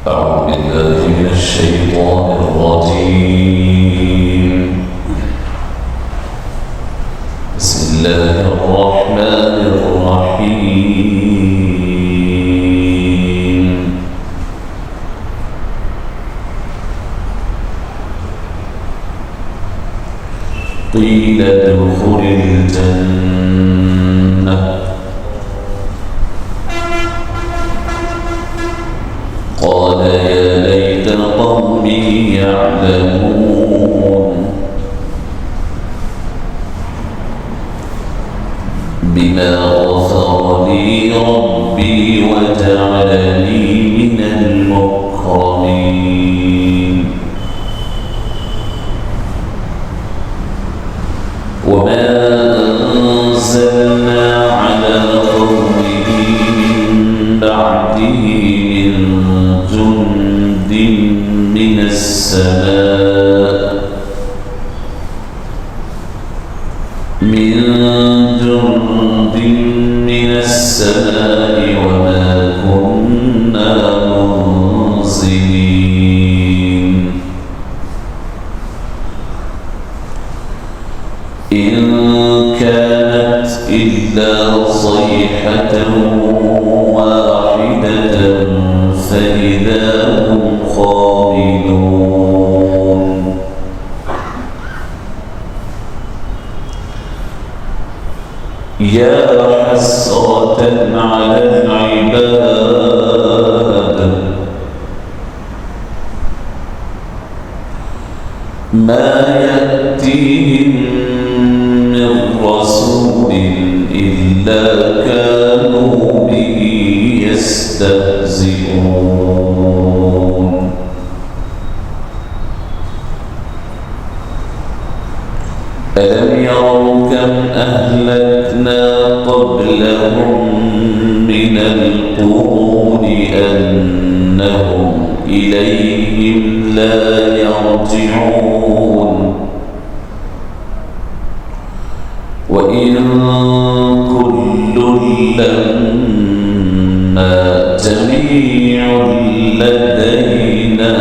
أعوذ بالله من الشيطان الرجيم. بسم الله الرحمن الرحيم. قيل ادخل الجنة قال يا ليت قومي يعلمون بما غفر لي ربي وجعلني من المكرمين. وما أنزلنا على قومه من بعده من جند من السماء وما كنا منزلين. إن كانت إلا صيحة واحدة فإذا هم خامدون. يا حسرة على العباد ما يأتيهم من رسول إلا كانوا به يستهزئون. ألم يروا كم أهلكنا قبلهم من القرون أنهم إليهم لا يرجعون. وإن كل لما جميع لدينا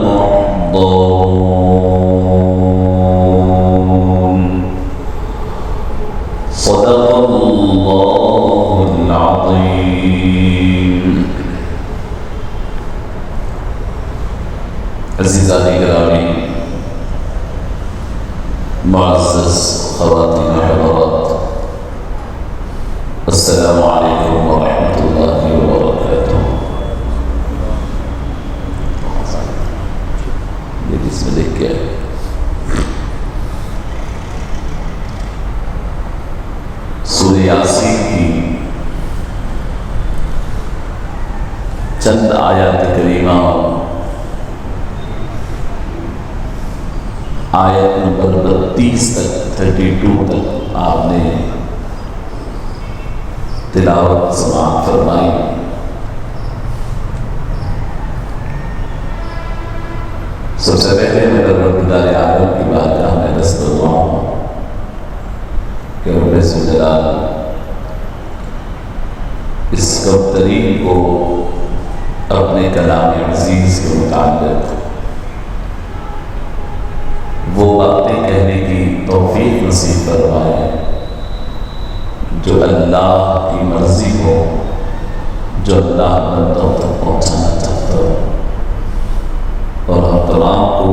محضرون. صدق الله العظيم. عزیزانی گرامی، معزز خواتین و حضرات، السلام علیکم ورحمۃ اللہ وبرکاتہ. یہ جس میں لکھ کے سورہ یاسین کی چند آیات کریمہ آیت نمبر 32 تک 32 تک آپ نے تلاوت سماعت فرمائی. سب سے پہلے میں پروردگار عالم کی بارگاہ میں دست دعاؤں کہ رب ذوالجلال اس کمترین کو اپنے کلام عزیز کے متعلق وہ باتیں کہنے کی توفیق نصیب فرمائے جو اللہ کی مرضی ہو، جو اللہ بندوں تک پہنچانا چاہتا ہو، اور ہم تمام کو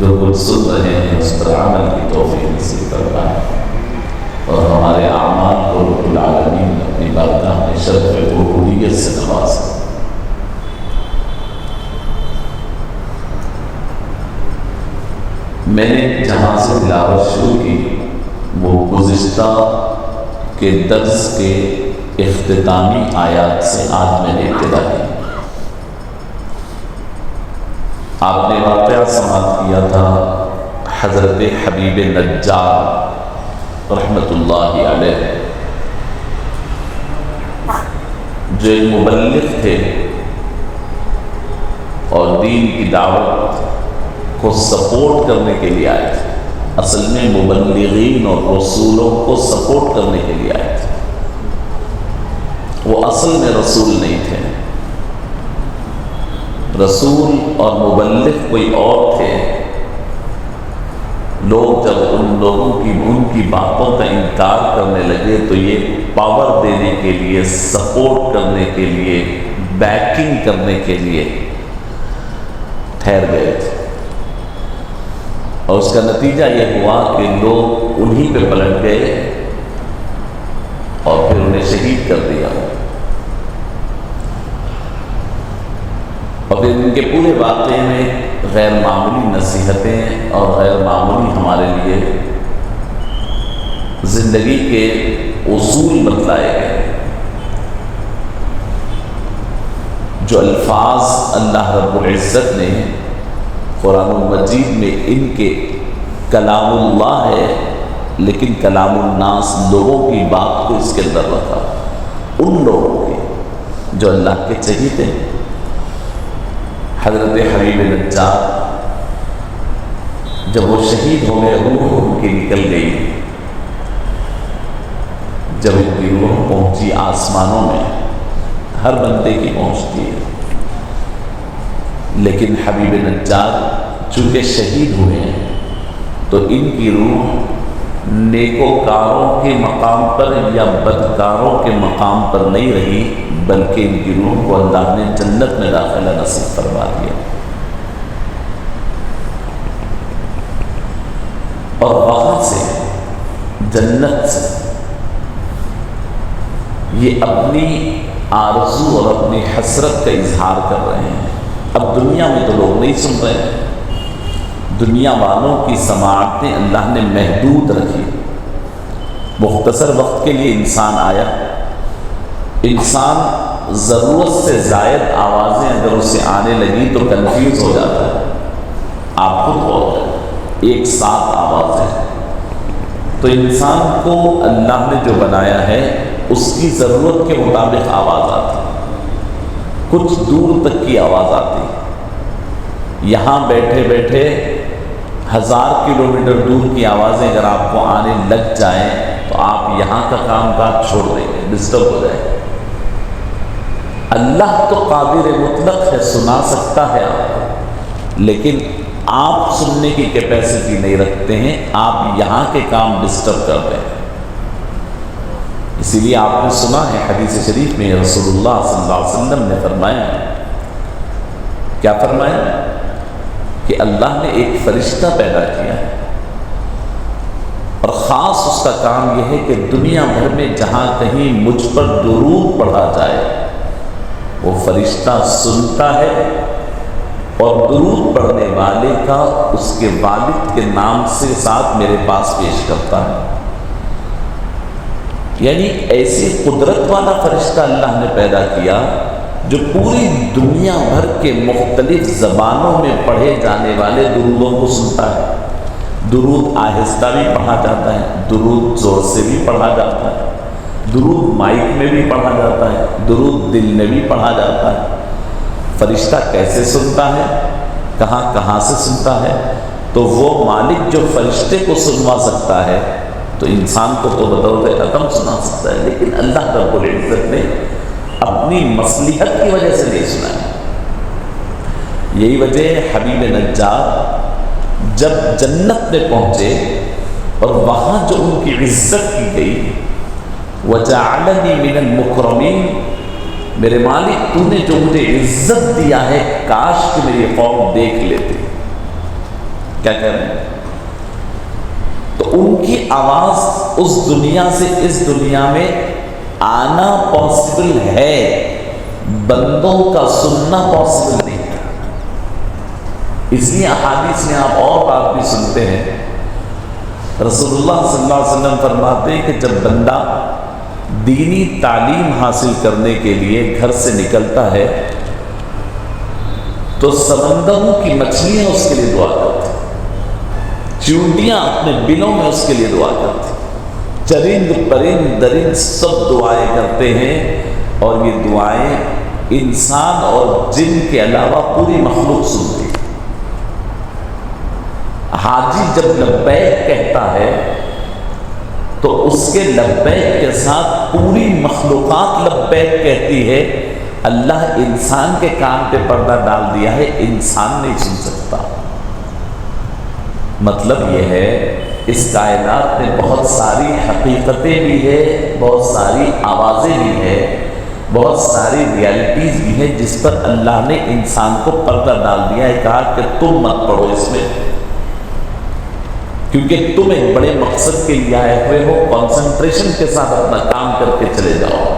جو کچھ سن رہے ہیں اس پر عمل کی توفیق نصیب فرمائے، اور ہمارے اعمال کو رب العالمین اپنی بارگاہ میں شرف قبولیت سے نوازے. میں نے جہاں سے تلاوت شروع کی وہ گزشتہ کے درس کے اختتامی آیات سے آج میں نے ابتدا کی. آپ نے واقعہ سماعت کیا تھا حضرت حبیب نجار رحمۃ اللہ علیہ، جو ایک مبلغ تھے اور دین کی دعوت کو سپورٹ کرنے کے لیے آئے تھے. اصل میں مبلغین اور رسولوں کو سپورٹ کرنے کے لیے آئے تھے. وہ اصل میں رسول نہیں تھے، رسول اور مبلغ کوئی اور تھے، لوگ جب ان کی باتوں کا انکار کرنے لگے تو یہ پاور دینے کے لیے، سپورٹ کرنے کے لیے، بیکنگ کرنے کے لیے ٹھہر گئے تھے، اور اس کا نتیجہ یہ ہوا کہ لوگ انہی پہ پلٹ گئے اور پھر انہیں شہید کر دیا، اور پھر ان کے پورے واقعے میں غیر معمولی نصیحتیں اور غیر معمولی ہمارے لیے زندگی کے اصول بتلائے گئے۔ جو الفاظ اللہ رب العزت نے قرآن مجید میں ان کے کلام اللہ ہے، لیکن کلام الناس لوگوں کی بات کو اس کے اندر رکھا، ان لوگوں کی جو اللہ کے چہیتے ہیں۔ حضرت حبیب نجار جب وہ شہید ہو گئے، روح ان کی نکل گئی، جب ان کی روح پہنچی آسمانوں میں، ہر بندے کی پہنچتی ہے، لیکن حبیب نجار چونکہ شہید ہوئے ہیں تو ان کی روح نیکوکاروں کے مقام پر یا بدکاروں کے مقام پر نہیں رہی، بلکہ ان کی روح کو اللہ نے جنت میں داخلہ نصیب فرما دیا، اور وہاں سے جنت سے یہ اپنی آرزو اور اپنی حسرت کا اظہار کر رہے ہیں۔ اب دنیا میں تو لوگ نہیں سن رہے ہیں، دنیا والوں کی سماعتیں اللہ نے محدود رکھی، مختصر وقت کے لیے انسان آیا، انسان ضرورت سے زائد آوازیں اگر اسے آنے لگی تو کنفیوز ہو جاتا ہے، آپ خود غور کریں، ایک ساتھ آوازیں، تو انسان کو اللہ نے جو بنایا ہے اس کی ضرورت کے مطابق آواز آتی، کچھ دور تک کی آواز آتی، یہاں بیٹھے بیٹھے 1000 کلومیٹر دور کی آوازیں اگر آپ کو آنے لگ جائیں تو آپ یہاں کا کام کاج چھوڑ دیں گے، ڈسٹرب ہو جائے۔ اللہ تو قادر مطلق ہے، سنا سکتا ہے آپ کو، لیکن آپ سننے کی کیپیسٹی نہیں رکھتے ہیں، آپ یہاں کے کام ڈسٹرب کرتے ہیں۔ اسی لیے آپ نے سنا ہے حدیث شریف میں رسول اللہ صلی اللہ علیہ وسلم نے فرمایا، کیا فرمایا؟ کہ اللہ نے ایک فرشتہ پیدا کیا ہے، اور خاص اس کا کام یہ ہے کہ دنیا بھر میں جہاں کہیں مجھ پر درود پڑھا جائے وہ فرشتہ سنتا ہے، اور درود پڑھنے والے کا اس کے والد کے نام سے ساتھ میرے پاس پیش کرتا ہے۔ یعنی ایسی قدرت والا فرشتہ اللہ نے پیدا کیا جو پوری دنیا بھر کے مختلف زبانوں میں پڑھے جانے والے درودوں کو سنتا ہے۔ درود آہستہ بھی پڑھا جاتا ہے، درود زور سے بھی پڑھا جاتا ہے، درود مائک میں بھی پڑھا جاتا ہے، درود دل میں بھی پڑھا جاتا ہے۔ فرشتہ کیسے سنتا ہے، کہاں کہاں سے سنتا ہے؟ تو وہ مالک جو فرشتے کو سنوا سکتا ہے تو انسان کو تو بطور رقم سنا سکتا ہے، لیکن اللہ رب العزت نے اپنی مصلحت کی وجہ سے نہیں سنایا۔ یہی وجہ حبیب نجار جب جنت میں پہنچے اور وہاں جو ان کی عزت کی گئی، وَجَعَلَنِي مِنَ الْمُكْرَمِينَ، میرے مالک تو نے جو مجھے عزت دیا ہے کاش کہ میری قوم دیکھ لیتے۔ کیا کہہ رہے ہیں؟ تو ان کی آواز اس دنیا سے اس دنیا میں آنا پاسبل ہے، بندوں کا سننا پاسبل نہیں ہے۔ اس لیے احادیث میں آپ اور بات بھی سنتے ہیں، رسول اللہ صلی اللہ علیہ وسلم فرماتے ہیں کہ جب بندہ دینی تعلیم حاصل کرنے کے لیے گھر سے نکلتا ہے تو سمندروں کی مچھلیاں اس کے لیے دعا کرتی، چونٹیاں اپنے بلوں میں اس کے لیے دعا کرتی، چرند پرند درند سب دعائیں کرتے ہیں، اور یہ دعائیں انسان اور جن کے علاوہ پوری مخلوق سنتی ہے۔ حاجی جب لبیک کہتا ہے تو اس کے لبیک کے ساتھ پوری مخلوقات لبیک کہتی ہے، اللہ انسان کے کان پہ پردہ ڈال دیا ہے، انسان نہیں سن سکتا۔ مطلب یہ ہے اس کائنات میں بہت ساری حقیقتیں بھی ہے، بہت ساری آوازیں بھی ہیں، بہت ساری ریالٹیز بھی ہیں جس پر اللہ نے انسان کو پردہ ڈال دیا ہے، کہا کہ تم مت پڑھو اس میں، کیونکہ تم ایک بڑے مقصد کے لیے آئے ہوئے ہو، کنسنٹریشن کے ساتھ اپنا کام کر کے چلے جاؤ۔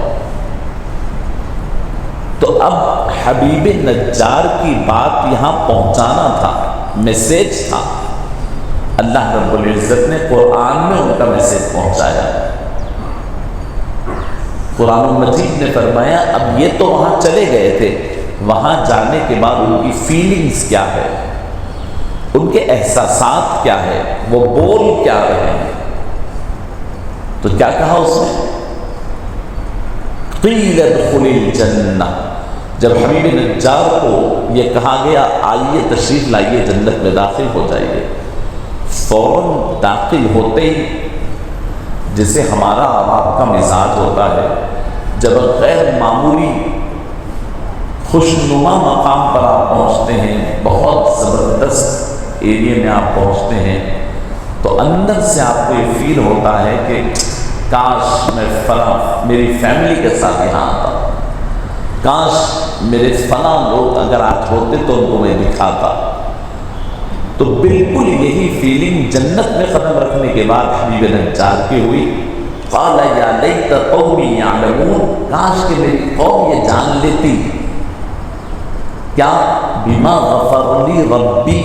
تو اب حبیب نجار کی بات یہاں پہنچانا تھا، میسیج تھا، اللہ رب العزت نے قرآن میں ان کا میسیج پہنچایا۔ قرآن مجید نے فرمایا اب یہ تو وہاں چلے گئے تھے، وہاں جانے کے بعد ان کی فیلنگز کیا ہے، ان کے احساسات کیا ہے، وہ بول کیا رہے ہیں۔ تو کیا کہا اس نے؟ قیل ادخل الجنہ، جب حبیب نجار کو یہ کہا گیا آئیے تشریف لائیے جنت میں داخل ہو جائیے، فوراً داخل ہوتے ہی جیسے ہمارا اب آپ کا مزاج ہوتا ہے، جب غیر معمولی خوشنما مقام پر آپ پہنچتے ہیں، بہت زبردست ایریے میں آپ پہنچتے ہیں، تو اندر سے آپ کو یہ فیل ہوتا ہے کہ کاش میں فلاں میری فیملی کے ساتھ یہاں آتا، کاش میرے فلاں لوگ اگر آج ہوتے تو ان کو میں دکھاتا۔ تو بالکل یہی فیلنگ جنت میں قدم رکھنے کے بعد حبیب نجار کی ہوئی۔ قال یا لیت قومی یعلمون، کاش کہ میری قوم یہ جان لیتی، کیا بما غفر لی ربی،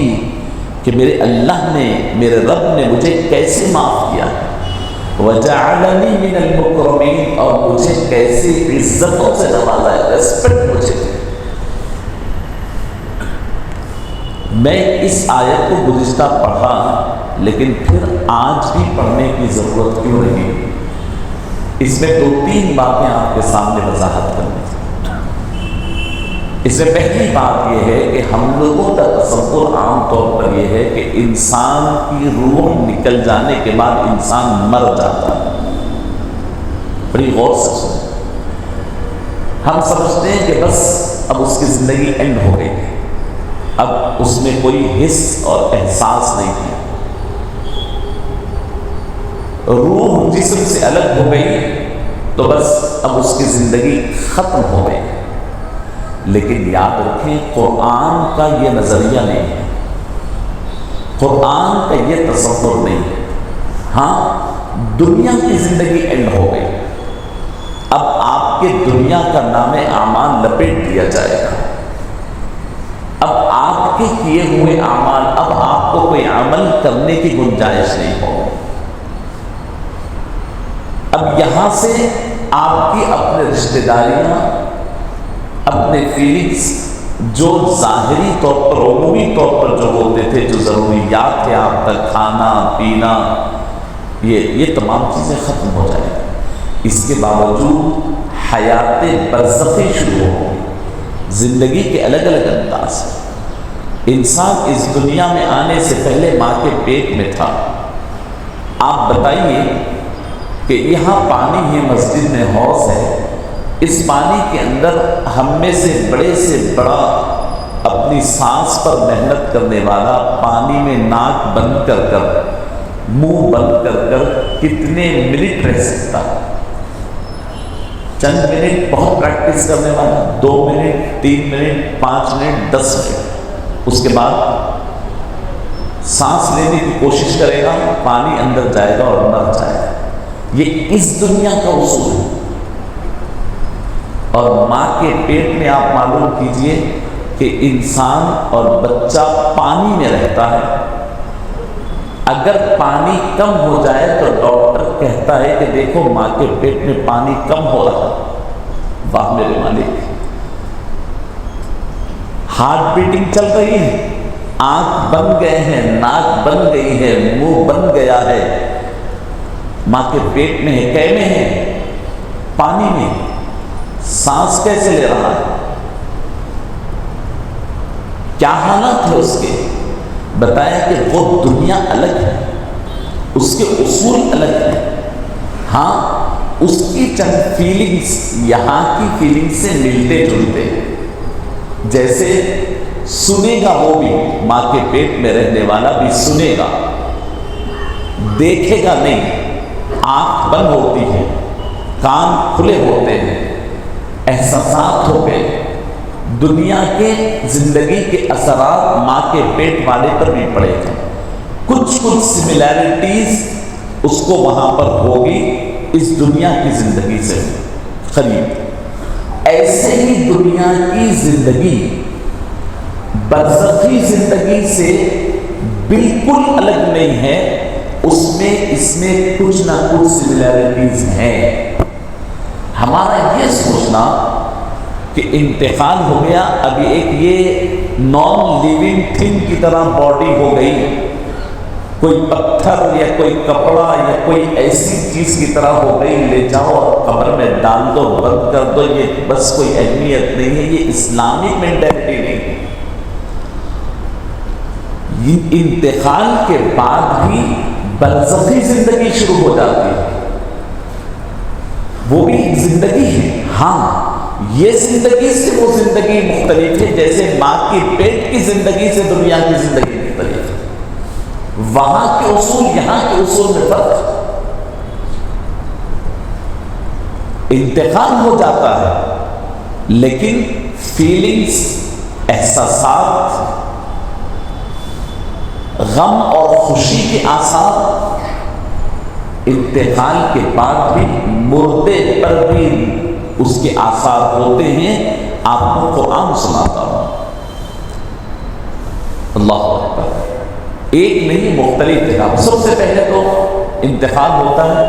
کہ میرے اللہ نے، میرے رب نے مجھے کیسے معاف کیا، وجعلنی من المکرمین، اور مجھے کیسے عزتوں سے نوازا ہے، ریسپیکٹ مجھے۔ میں اس آیت کو گزشتہ پڑھا، لیکن پھر آج بھی پڑھنے کی ضرورت کیوں نہیں؟ اس میں 2-3 باتیں آپ کے سامنے وضاحت کرنی ہیں۔ اس میں پہلی بات یہ ہے کہ ہم لوگوں کا تصور عام طور پر یہ ہے کہ انسان کی روح نکل جانے کے بعد انسان مر جاتا ہے۔ بڑی غور سے سنیں، ہم سمجھتے ہیں کہ بس اب اس کی زندگی اینڈ ہو گئی، اب اس میں کوئی حس اور احساس نہیں ہے، روح جسم سے الگ ہو گئی تو بس اب اس کی زندگی ختم ہو گئی۔ لیکن یاد رکھیں قرآن کا یہ نظریہ نہیں ہے، قرآن کا یہ تصور نہیں ہے۔ ہاں دنیا کی زندگی اینڈ ہو گئی، اب آپ کے دنیا کا نام اعمال لپیٹ دیا جائے گا، اب آپ کے کیے ہوئے اعمال، اب آپ کو کوئی عمل کرنے کی گنجائش نہیں ہوگی۔ اب یہاں سے آپ کی اپنے رشتہ داریاں، اپنے فیلنگز جو ظاہری طور پر، عمومی طور پر جو ہوتے تھے، جو ضروریات تھے آپ تک، کھانا پینا، یہ تمام چیزیں ختم ہو جائیں گی۔ اس کے باوجود حیات برزخی شروع ہو گئی، زندگی کے الگ الگ انداز ہیں۔ انسان اس دنیا میں آنے سے پہلے ماں کے پیٹ میں تھا۔ آپ بتائیے کہ یہاں پانی ہے، مسجد میں حوض ہے، اس پانی کے اندر ہم میں سے بڑا اپنی سانس پر محنت کرنے والا پانی میں ناک بند کر کر، منہ بند کر کر کتنے منٹ رہ سکتا ہے؟ چند منٹ بہت پریکٹس کرنے والا، 2 منٹ، 3 منٹ، 5 منٹ، 10 منٹ، اس کے بعد سانس لینے کی کوشش کرے گا، پانی اندر جائے گا اور مر جائے گا۔ یہ اس دنیا کا اصول ہے۔ اور ماں کے پیٹ میں آپ معلوم کیجئے کہ انسان اور بچہ پانی میں رہتا ہے، اگر پانی کم ہو جائے تو ڈاکٹر کہتا ہے کہ دیکھو ماں کے پیٹ میں پانی کم ہو رہا ہے، واہ میرے مالک، ہارٹ بیٹنگ چل رہی ہے، آنکھ بن گئے ہیں، ناک بن گئی ہے، منہ بن گیا ہے، ماں کے پیٹ میں ہے، کہہ میں ہے، پانی میں، سانس کیسے لے رہا ہے، کیا حالات ہے اس کے؟ بتایا کہ وہ دنیا الگ ہے، اس کے اصول الگ ہیں۔ ہاں اس کی چند فیلنگز یہاں کی فیلنگ سے ملتے جلتے، جیسے سنے گا وہ بھی، ماں کے پیٹ میں رہنے والا بھی سنے گا، دیکھے گا نہیں، آنکھ بند ہوتی ہے، کان کھلے ہوتے ہیں، احساسات ہو گئے، دنیا کے زندگی کے اثرات ماں کے پیٹ والے پر بھی پڑے گا، کچھ سملیرٹیز اس کو وہاں پر ہوگی اس دنیا کی زندگی سے قریب۔ ایسے ہی دنیا کی زندگی برزخی زندگی سے بالکل الگ نہیں ہے، اس میں کچھ نہ کچھ سملیرٹیز ہیں۔ ہمارا یہ سوچنا کہ انتقال ہو گیا، ابھی ایک یہ نان لیونگ تھنگ کی طرح باڈی ہو گئی، کوئی پتھر یا کوئی کپڑا یا کوئی ایسی چیز کی طرح ہو گئی، لے جاؤ اور قبر میں ڈال دو، بند کر دو، یہ بس کوئی اہمیت نہیں ہے، یہ اسلامک مینٹیلٹی نہیں ہے۔ انتقال کے بعد بھی برزخی زندگی شروع ہو جاتی ہے، وہ بھی ایک زندگی ہے۔ ہاں، یہ زندگی سے وہ زندگی مختلف ہے، جیسے ماں کی پیٹ کی زندگی سے دنیا کی زندگی مختلف ہے، وہاں کے اصول یہاں کے اصول میں فرق ہے۔ انتقال ہو جاتا ہے لیکن فیلنگز، احساسات، غم اور خوشی کے آثار انتقال کے بعد بھی مردے پر بھی اس کے آثار ہوتے ہیں۔ آپ کو قرآن سناتا ہوں، اللہ اکبر، ایک نہیں مختلف جگہ۔ سب سے پہلے تو انتقال ہوتا ہے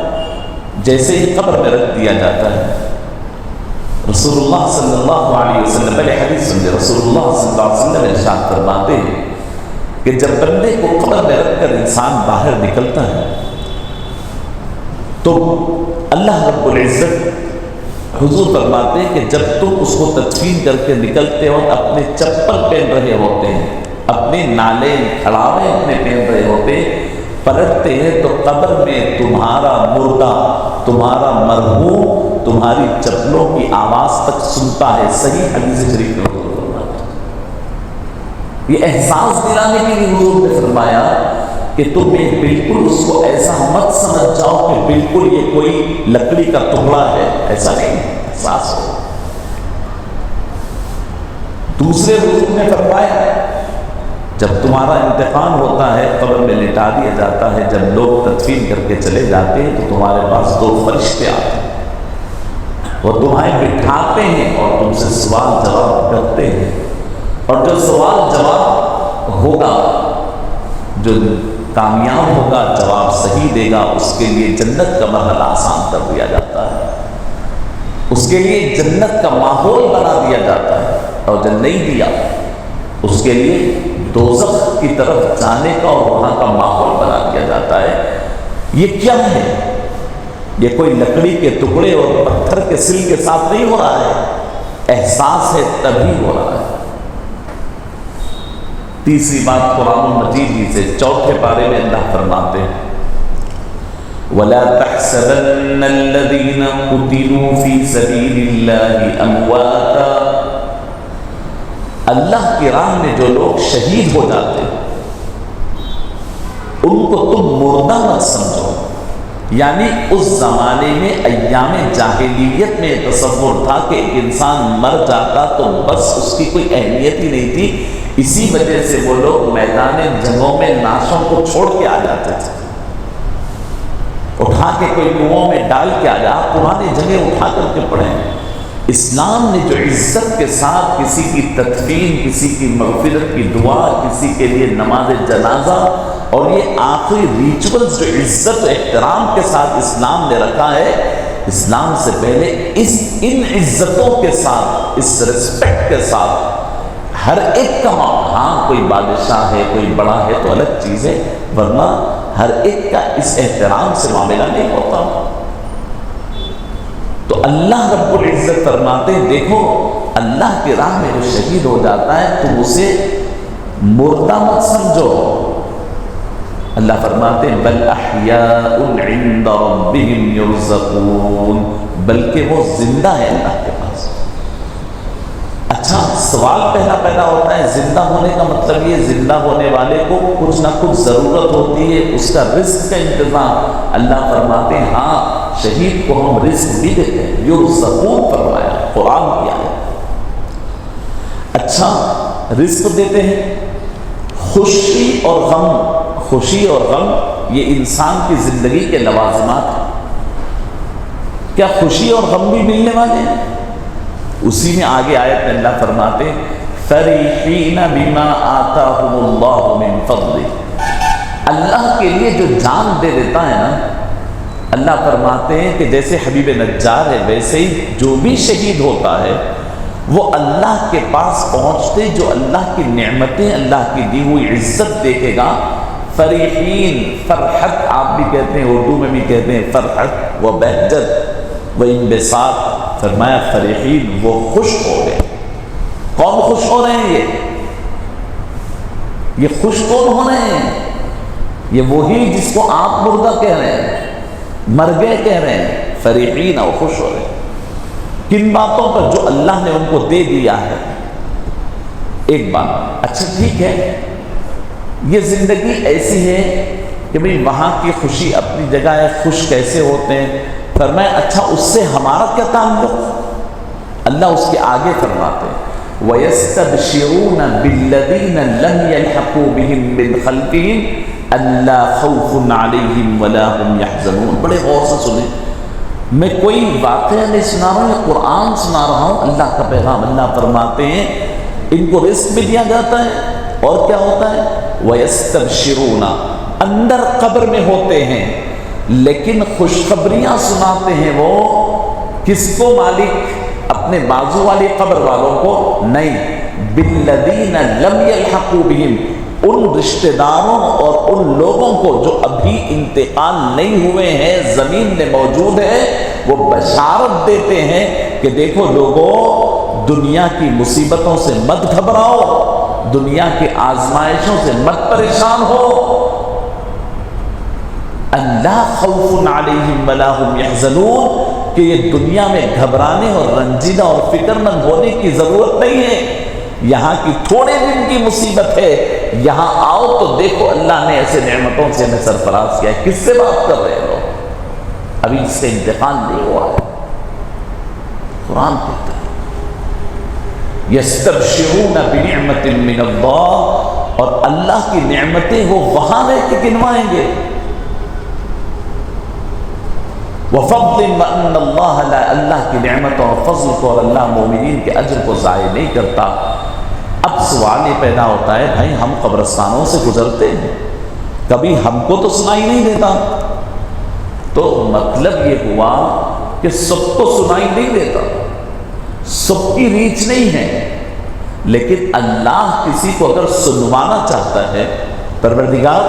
جیسے ہی قبر میں رکھ دیا جاتا ہے، رسول اللہ صلی اللہ علیہ وسلم، پہلے حدیث سمجھے، رسول اللہ صلی اللہ علیہ وسلم ارشاد فرماتے ہیں کہ جب بندے کو قبر میں رکھ کر انسان باہر نکلتا ہے تو اللہ رب العزت حضور فرماتے ہیں کہ جب تم اس کو تدفین کر کے نکلتے ہو، اپنے چپل پہن رہے ہوتے ہیں، اپنے نالے کھڑاوے اپنے پہن رہے ہوتے ہیں، پلٹتے ہیں تو قبر میں تمہارا مردہ، تمہارا مرحوم تمہاری چپلوں کی آواز تک سنتا ہے۔ صحیح حدیث شریف میں حضور فرماتے ہیں، یہ احساس دلانے کے لیے حضور نے فرمایا کہ تم بالکل اس کو ایسا مت سمجھ جاؤ کہ بالکل یہ کوئی لکڑی کا ٹکڑا ہے، ایسا نہیں، احساس ہو۔ دوسرے حضور نے فرمایا جب تمہارا انتقال ہوتا ہے، قبر میں لٹا دیا جاتا ہے، جب لوگ تدفین کر کے چلے جاتے ہیں تو تمہارے پاس دو فرشتے آتے ہیں، وہ تمہیں بٹھاتے ہیں اور تم سے سوال جواب کرتے ہیں، اور جو سوال جواب ہوگا، جو کامیاب ہوگا، جواب صحیح دے گا، اس کے لیے جنت کا مرحلہ آسان کر دیا جاتا ہے، اس کے لیے جنت کا ماحول بنا دیا جاتا ہے، اور جو نہیں دیا اس کے لیے دوزخ کی طرف جانے کا اور وہاں کا ماحول بنا دیا جاتا ہے۔ یہ کیا ہے؟ یہ کوئی لکڑی کے ٹکڑے اور پتھر کے سل کے ساتھ نہیں ہو رہا ہے، احساس ہے تبھی ہو رہا ہے۔ تیسری بات قرآن مجید ہی سے چوتھے پارے میں اللہ فرماتے ہیں وَلَا تَحْسَبَنَّ الَّذِينَ قُتِلُوا فِي سَبِيلِ اللَّهِ أَمْوَاتًا، اللہ کی راہ میں جو لوگ شہید ہو جاتے ہیں ان کو تم مردہ مت سمجھو، یعنی اس زمانے میں ایام جاہلیت میں تصور تھا کہ ایک انسان مر جاتا تو بس اس کی کوئی اہمیت ہی نہیں تھی، اسی وجہ سے وہ لوگ میدان جنگوں میں لاشوں کو چھوڑ کے آ جاتے تھے، اٹھا کے کوئی کنووں میں ڈال کے آ جا، پرانے جگہ اٹھا کر کے پڑھیں۔ اسلام نے جو عزت کے ساتھ کسی کی تدفین، کسی کی مغفرت کی دعا، کسی کے لیے نماز جنازہ اور یہ آخری ریچولز جو عزت و احترام کے ساتھ اسلام نے رکھا ہے، اسلام سے پہلے ان عزتوں کے ساتھ، اس رسپیکٹ کے ساتھ ہر ایک کا معاملہ، ہاں کوئی بادشاہ ہے، کوئی بڑا ہے تو الگ چیز ہے، ورنہ ہر ایک کا اس احترام سے معاملہ نہیں ہوتا۔ تو اللہ رب العزت فرماتے ہیں دیکھو اللہ کی راہ میں جو شہید ہو جاتا ہے تم اسے مردہ مت سمجھو، اللہ فرماتے ہیں بل احیاء عند ربهم یرزقون، بلکہ وہ زندہ ہے اللہ کے پاس۔ اچھا، سوال پہلا پیدا ہوتا ہے زندہ ہونے کا مطلب یہ زندہ ہونے والے کو کچھ نہ کچھ ضرورت ہوتی ہے، اس کا رزق کا انتظام۔ اللہ فرماتے ہیں ہاں شہید کو ہم رزق بھی دیتے ہیں، یرزقون فرمایا قرآن کی آیت۔ اچھا، رزق دیتے ہیں، خوشی اور غم یہ انسان کی زندگی کے لوازمات ہیں۔ کیا خوشی اور غم بھی ملنے والے ہیں؟ اسی میں آگے آیت میں اللہ فرماتے فریحین بما آتاہم اللہ من فضلہ، اللہ کے لیے جو جان دے دیتا ہے نا، اللہ فرماتے ہیں کہ جیسے حبیب نجار ہے ویسے ہی جو بھی شہید ہوتا ہے وہ اللہ کے پاس پہنچتے جو اللہ کی نعمتیں، اللہ کی دی ہوئی عزت دیکھے گا۔ فریحین، فرحت آپ بھی کہتے ہیں، اردو میں بھی کہتے ہیں فرحت و بہجت و انبساط، فرمایا فریحین وہ خوش ہو گئے۔ کون خوش ہو رہے ہیں؟ یہ خوش کون ہو رہے ہیں؟ یہ وہی جس کو آپ مردہ کہہ رہے ہیں، مر گئے کہہ رہے ہیں، فریحین اور خوش ہو رہے ہیں۔ کن باتوں پر؟ جو اللہ نے ان کو دے دیا ہے۔ ایک بات، اچھا ٹھیک ہے، یہ زندگی ایسی ہے کہ بھئی وہاں کی خوشی اپنی جگہ ہے، خوش کیسے ہوتے ہیں؟ فرمایا اچھا اس سے ہمارا کیا تعلق؟ اللہ اس کے آگے فرماتے ہیں وَيَسْتَبْشِرُونَ بِالَّذِينَ لَمْ يَلْحَقُوا بِهِمْ مِنْ خَلْفِهِمْ أَلَّا خَوْفٌ عَلَيْهِمْ وَلَا هُمْ يَحْزَنُونَ۔ بڑے غور سے سنیں، میں کوئی واقعہ نہیں سنا رہا ہوں، یہ قرآن سنا رہا ہوں، اللہ کا پیغام۔ اللہ فرماتے ہیں ان کو رزق بھی دیا جاتا ہے، اور کیا ہوتا ہے؟ وَيَسْتَبْشِرُونَ، اندر قبر میں ہوتے ہیں لیکن خوشخبریاں سناتے ہیں۔ وہ کس کو مالک؟ اپنے بازو والی قبر والوں کو نہیں، بِالَّذِينَ لَمْ يَلْحَقُوا بِهِمْ، ان رشتہ داروں اور ان لوگوں کو جو ابھی انتقال نہیں ہوئے ہیں، زمین میں موجود ہے، وہ بشارت دیتے ہیں کہ دیکھو لوگوں، دنیا کی مصیبتوں سے مت گھبراؤ، دنیا کی آزمائشوں سے مت پریشان ہو، اللہ خوف علیہم ولا ہم یحزنون، کہ یہ دنیا میں گھبرانے اور رنجیدہ اور فکر مند ہونے کی ضرورت نہیں ہے۔ یہاں کی تھوڑے دن کی مصیبت ہے، یہاں آؤ تو دیکھو اللہ نے ایسے نعمتوں سے ہمیں سرفراز کیا ہے۔ کس سے بات کر رہے ہو؟ ابھی اس سے انتقال نہیں ہوا ہے۔ قرآن کہتا ہے یستبشرون بنعمت من اللہ، اور اللہ کی نعمتیں وہ وہاں رہ کے گنوائیں گے۔ وَفَضْلٍ وَأَنَّ اللَّهَ لَا، اللہ کی نعمتوں اور فضل کو اور اللہ مومنین کے اجر کو ضائع نہیں کرتا۔ اب سوال یہ پیدا ہوتا ہے بھائی ہم قبرستانوں سے گزرتے ہیں، کبھی ہم کو تو سنائی نہیں دیتا، تو مطلب یہ ہوا کہ سب کو سنائی نہیں دیتا، سب کی ریچ نہیں ہے، لیکن اللہ کسی کو اگر سنوانا چاہتا ہے، پروردگار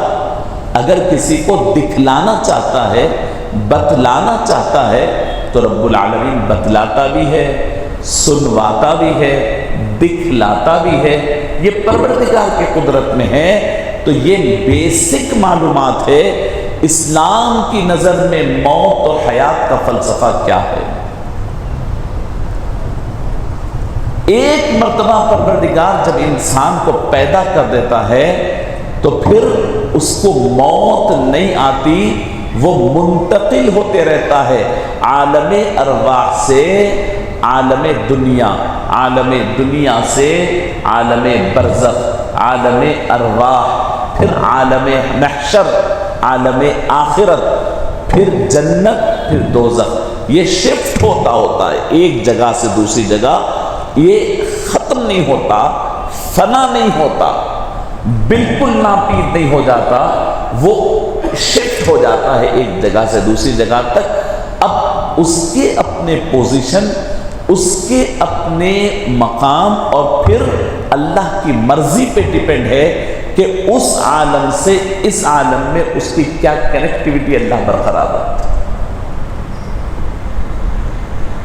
اگر کسی کو دکھلانا چاہتا ہے، بتلانا چاہتا ہے، تو رب العالمین بتلاتا بھی ہے، سنواتا بھی ہے، دکھلاتا بھی ہے، یہ پروردگار کی قدرت میں ہے۔ تو یہ بیسک معلومات ہے اسلام کی نظر میں موت اور حیات کا فلسفہ کیا ہے۔ ایک مرتبہ پروردگار جب انسان کو پیدا کر دیتا ہے تو پھر اس کو موت نہیں آتی، وہ منتقل ہوتے رہتا ہے عالم ارواح سے عالم دنیا، عالم دنیا سے عالم برزخ، عالم ارواح، پھر عالم محشر، عالم آخرت، پھر جنت، پھر دوزخ۔ یہ شفٹ ہوتا ہے ایک جگہ سے دوسری جگہ، یہ ختم نہیں ہوتا، فنا نہیں ہوتا، بالکل ناپید نہیں ہو جاتا، وہ شفٹ ہو جاتا ہے ایک جگہ سے دوسری جگہ تک۔ اب اس کے اپنے پوزیشن، اس کے اپنے مقام، اور پھر اللہ کی مرضی پہ ڈیپینڈ ہے کہ اس عالم سے اس عالم میں اس کی کیا کنیکٹیوٹی اللہ برقرار رکھتا ہے۔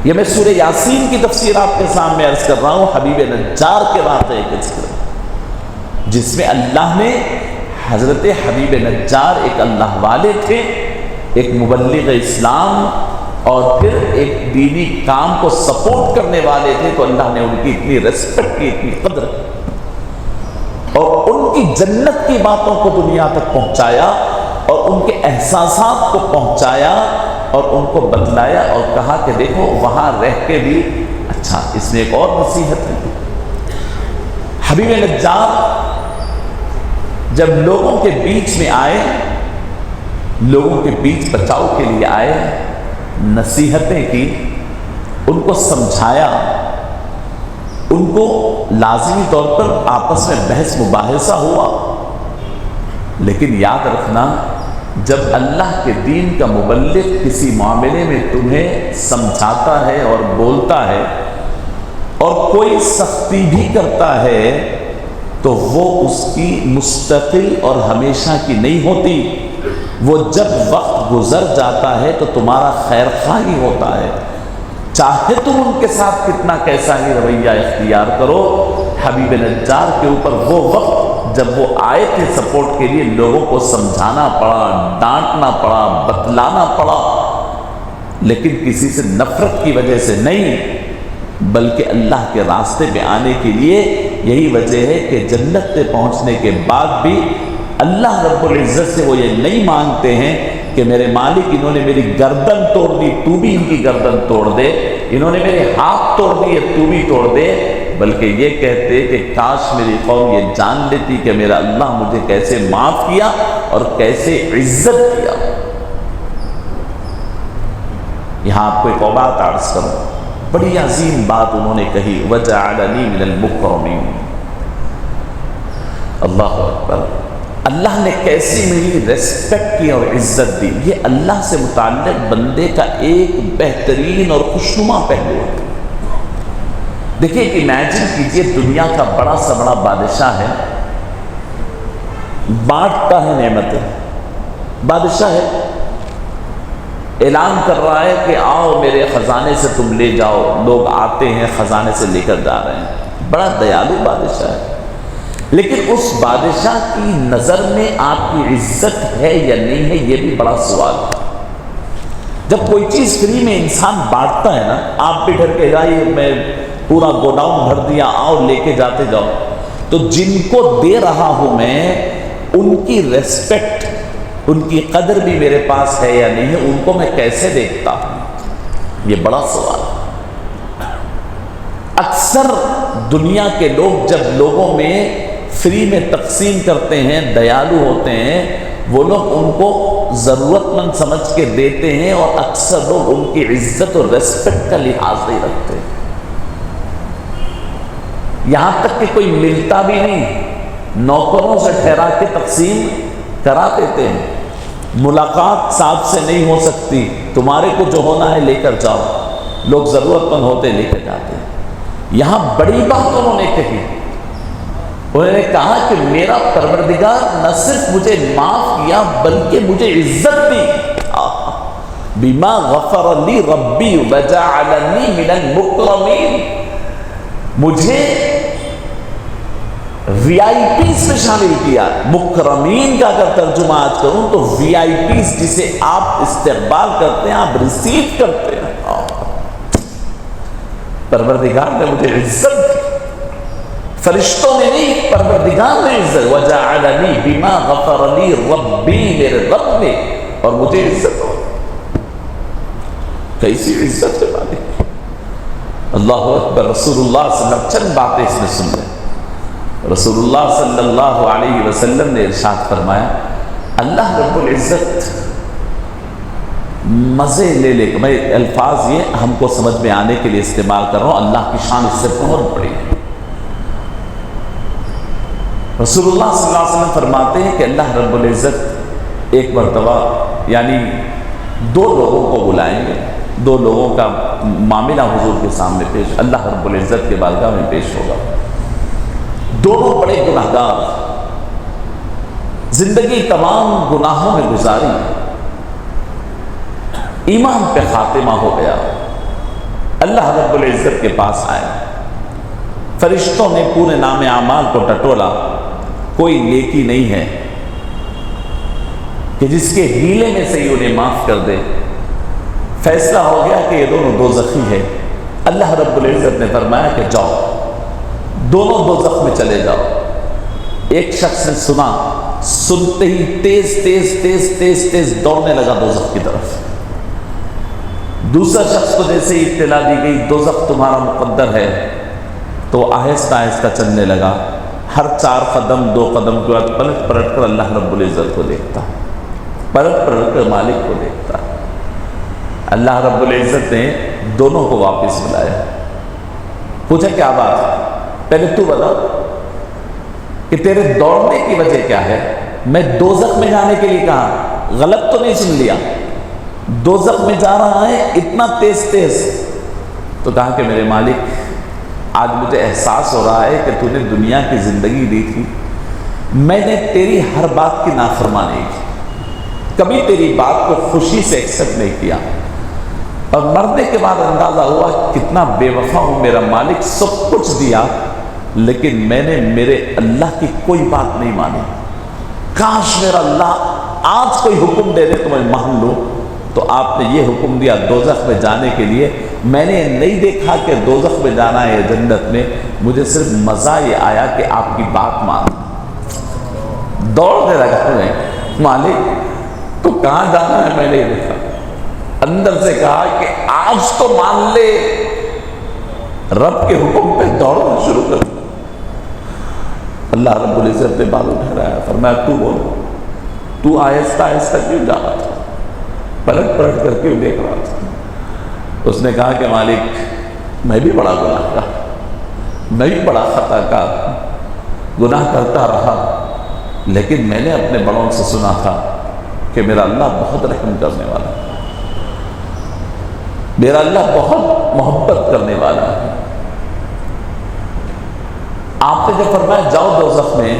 یہ میں سورہ یاسین کی تفسیر آپ کے سامنے عرض کر رہا ہوں، حبیب نجار کے واقعے کے ذکر، جس میں اللہ نے حضرت حبیب نجار ایک اللہ والے تھے، ایک مبلغ اسلام، اور پھر ایک دینی کام کو سپورٹ کرنے والے تھے، تو اللہ نے ان کی اتنی ریسپیکٹ کی، اتنی قدر کی، اور ان کی جنت کی باتوں کو دنیا تک پہنچایا، اور ان کے احساسات کو پہنچایا، اور ان کو بتلایا، اور کہا کہ دیکھو وہاں رہ کے بھی اچھا۔ اس میں ایک اور نصیحت ہے، حبیب نجار جب لوگوں کے بیچ میں آئے، لوگوں کے بیچ بچاؤ کے لیے آئے، نصیحتیں کی، ان کو سمجھایا، ان کو لازمی طور پر آپس میں بحث مباحثہ ہوا، لیکن یاد رکھنا جب اللہ کے دین کا مبلغ کسی معاملے میں تمہیں سمجھاتا ہے اور بولتا ہے اور کوئی سختی بھی کرتا ہے تو وہ اس کی مستقل اور ہمیشہ کی نہیں ہوتی، وہ جب وقت گزر جاتا ہے تو تمہارا خیر خواہ ہی ہوتا ہے، چاہے تم ان کے ساتھ کتنا کیسا ہی رویہ اختیار کرو۔ حبیب نجار کے اوپر وہ وقت جب وہ آئے تھے سپورٹ کے لیے، لوگوں کو سمجھانا پڑا، ڈانٹنا پڑا، بتلانا پڑا، لیکن کسی سے نفرت کی وجہ سے نہیں، بلکہ اللہ کے راستے پہ آنے کے لیے۔ یہی وجہ ہے کہ جنت پہ پہنچنے کے بعد بھی اللہ رب العزت سے وہ یہ نہیں مانگتے ہیں کہ میرے مالک انہوں نے میری گردن توڑ دی، تو بھی ان کی گردن توڑ دے، انہوں نے میرے ہاتھ توڑ دیے، تو بھی توڑ دے، بلکہ یہ کہتے کہ کاش میری قوم یہ جان لیتی کہ میرا اللہ مجھے کیسے معاف کیا اور کیسے عزت کیا۔ یہاں آپ کو ایک اور بات عرض کروں، بڑی عظیم بات انہوں نے کہی، وَجَعَلَنِي مِنَ الْمُكْرَمِينَ۔ اللہ اکبر، اللہ نے کیسی میری ریسپیکٹ کی اور عزت دی۔ یہ اللہ سے متعلق بندے کا ایک بہترین اور خوشنما پہلو ہے۔ دیکھیے امیجن کیجئے، دنیا کا بڑا سے بڑا بادشاہ ہے، بانٹتا ہے نعمتیں، بادشاہ ہے، اعلان کر رہا ہے کہ آؤ میرے خزانے سے تم لے جاؤ، لوگ آتے ہیں خزانے سے لے کر جا رہے ہیں، بڑا دیالو بادشاہ ہے، لیکن اس بادشاہ کی نظر میں آپ کی عزت ہے یا نہیں ہے، یہ بھی بڑا سوال ہے۔ جب کوئی چیز فری میں انسان بانٹتا ہے نا، آپ بھی ڈر کے جائیے، میں پورا گوڈاؤن بھر دیا، آؤ لے کے جاتے جاؤ، تو جن کو دے رہا ہوں میں ان کی ریسپیکٹ، ان کی قدر بھی میرے پاس ہے یا نہیں ہے، ان کو میں کیسے دیکھتا ہوں، یہ بڑا سوال ہے۔ اکثر دنیا کے لوگ جب لوگوں میں فری میں تقسیم کرتے ہیں، دیالو ہوتے ہیں، وہ لوگ ان کو ضرورت مند سمجھ کے دیتے ہیں، اور اکثر لوگ ان کی عزت اور ریسپیکٹ کا لحاظ نہیں رکھتے، یہاں تک کہ کوئی ملتا بھی نہیں، نوکروں سے ٹھہرا کے تقسیم کرا دیتے ہیں، ملاقات صاحب سے نہیں ہو سکتی، تمہارے کو جو ہونا ہے لے کر جاؤ، لوگ ضرورت مند ہوتے لے کر جاتے ہیں۔ یہاں بڑی بات انہوں نے کہی، انہوں نے کہا کہ میرا پروردگار نہ صرف مجھے معاف کیا بلکہ مجھے عزت دی، بما غفر لی ربی وجعلنی من المکرمین، مجھے وی آئی پیز میں شامل کیا۔ مکرمین کا اگر ترجمہ آج کروں تو وی آئی پیز، جسے آپ استقبال کرتے ہیں، آپ ریسیو کرتے ہیں، پروردگار نے مجھے عزت دی، فرشتوں نے نہیں، پروردگار نے عزت، وجعلنی بما غفر لی ربی، میرے رب نے، اور مجھے عزت ہو۔ کیسی عزت ہے مالک، اللہ اکبر۔ رسول اللہ صلی اللہ علیہ وسلم، چند باتیں اس میں سن لیں۔ رسول اللہ صلی اللہ علیہ وسلم نے ارشاد فرمایا، اللہ رب العزت مزے لے لے کے، میں الفاظ یہ ہم کو سمجھ میں آنے کے لیے استعمال کر رہا ہوں، اللہ کی شان اس سے بہت بڑی ہے۔ رسول اللہ صلی اللہ علیہ وسلم فرماتے ہیں کہ اللہ رب العزت ایک مرتبہ یعنی دو لوگوں کو بلائیں گے، دو لوگوں کا معاملہ حضور کے سامنے پیش، اللہ رب العزت کے بارگاہ میں پیش ہوگا، دونوں بڑے گناہگار، زندگی تمام گناہوں میں گزاری، ایمان پہ خاتمہ ہو گیا، اللہ رب العزت کے پاس آئے، فرشتوں نے پورے نام اعمال کو ٹٹولا، کوئی نیکی نہیں ہے، کہ جس کے ہیلے میں سے ہی انہیں معاف کر دے۔ فیصلہ ہو گیا کہ یہ دونوں دوزخی ہے۔ اللہ رب العزت نے فرمایا کہ جاؤ، دونوں دوزخ میں چلے جاؤ۔ ایک شخص نے سنا، سنتے ہی تیز تیز تیز تیز تیز دوڑنے لگا دوزخ کی طرف۔ دوسرا شخص کو جیسے ہی اطلاع دی گئی دوزخ تمہارا مقدر ہے، تو آہستہ آہستہ چلنے لگا۔ ہر 4 قدم 2 قدم کے بعد پلٹ پلٹ کر اللہ رب العزت کو دیکھتا، پلٹ پلٹ کر مالک کو دیکھتا۔ اللہ رب العزت نے دونوں کو واپس بلایا، پوچھا کیا بات ہے، پہلے تو بتا کہ تیرے دوڑنے کی وجہ کیا ہے؟ میں دوزخ میں جانے کے لیے کہا، غلط تو نہیں سن لیا؟ دوزخ میں جا رہا ہے اتنا تیز تیز؟ تو کہا کہ میرے مالک، آج مجھے احساس ہو رہا ہے کہ تو نے دنیا کی زندگی دی تھی، میں نے تیری ہر بات کی نافرمانی کی، کبھی تیری بات کو خوشی سے ایکسپٹ نہیں کیا، اور مرنے کے بعد اندازہ ہوا کتنا بے وفا ہوں، میرا مالک سب کچھ دیا لیکن میں نے میرے اللہ کی کوئی بات نہیں مانی۔ کاش میرا اللہ آج کوئی حکم دے دے تو میں مان لوں۔ تو آپ نے یہ حکم دیا دوزخ میں جانے کے لیے، میں نے نہیں دیکھا کہ دوزخ میں جانا ہے جنت میں، مجھے صرف مزہ یہ آیا کہ آپ کی بات مان۔ دوڑنے لگا میں، مالک تو کہاں جانا ہے میں نے دیکھا۔ اندر سے کہا کہ آج تو مان لے، رب کے حکم پہ دوڑنا شروع کر۔ اللہ رب العزت نے بال اٹھایا، فرمایا تو بول، تو آہستہ آہستہ کیوں جا رہا تھا، پلٹ پلٹ کر کیوں دیکھ رہا تھا؟ اس نے کہا کہ مالک میں بھی بڑا گناہ کار، میں بھی بڑا خطا کار، گناہ کرتا رہا، لیکن میں نے اپنے بڑوں سے سنا تھا کہ میرا اللہ بہت رحم کرنے والا ہے، میرا اللہ بہت محبت کرنے والا ہے۔ آپ نے جب فرمایا جاؤ دوزخ میں،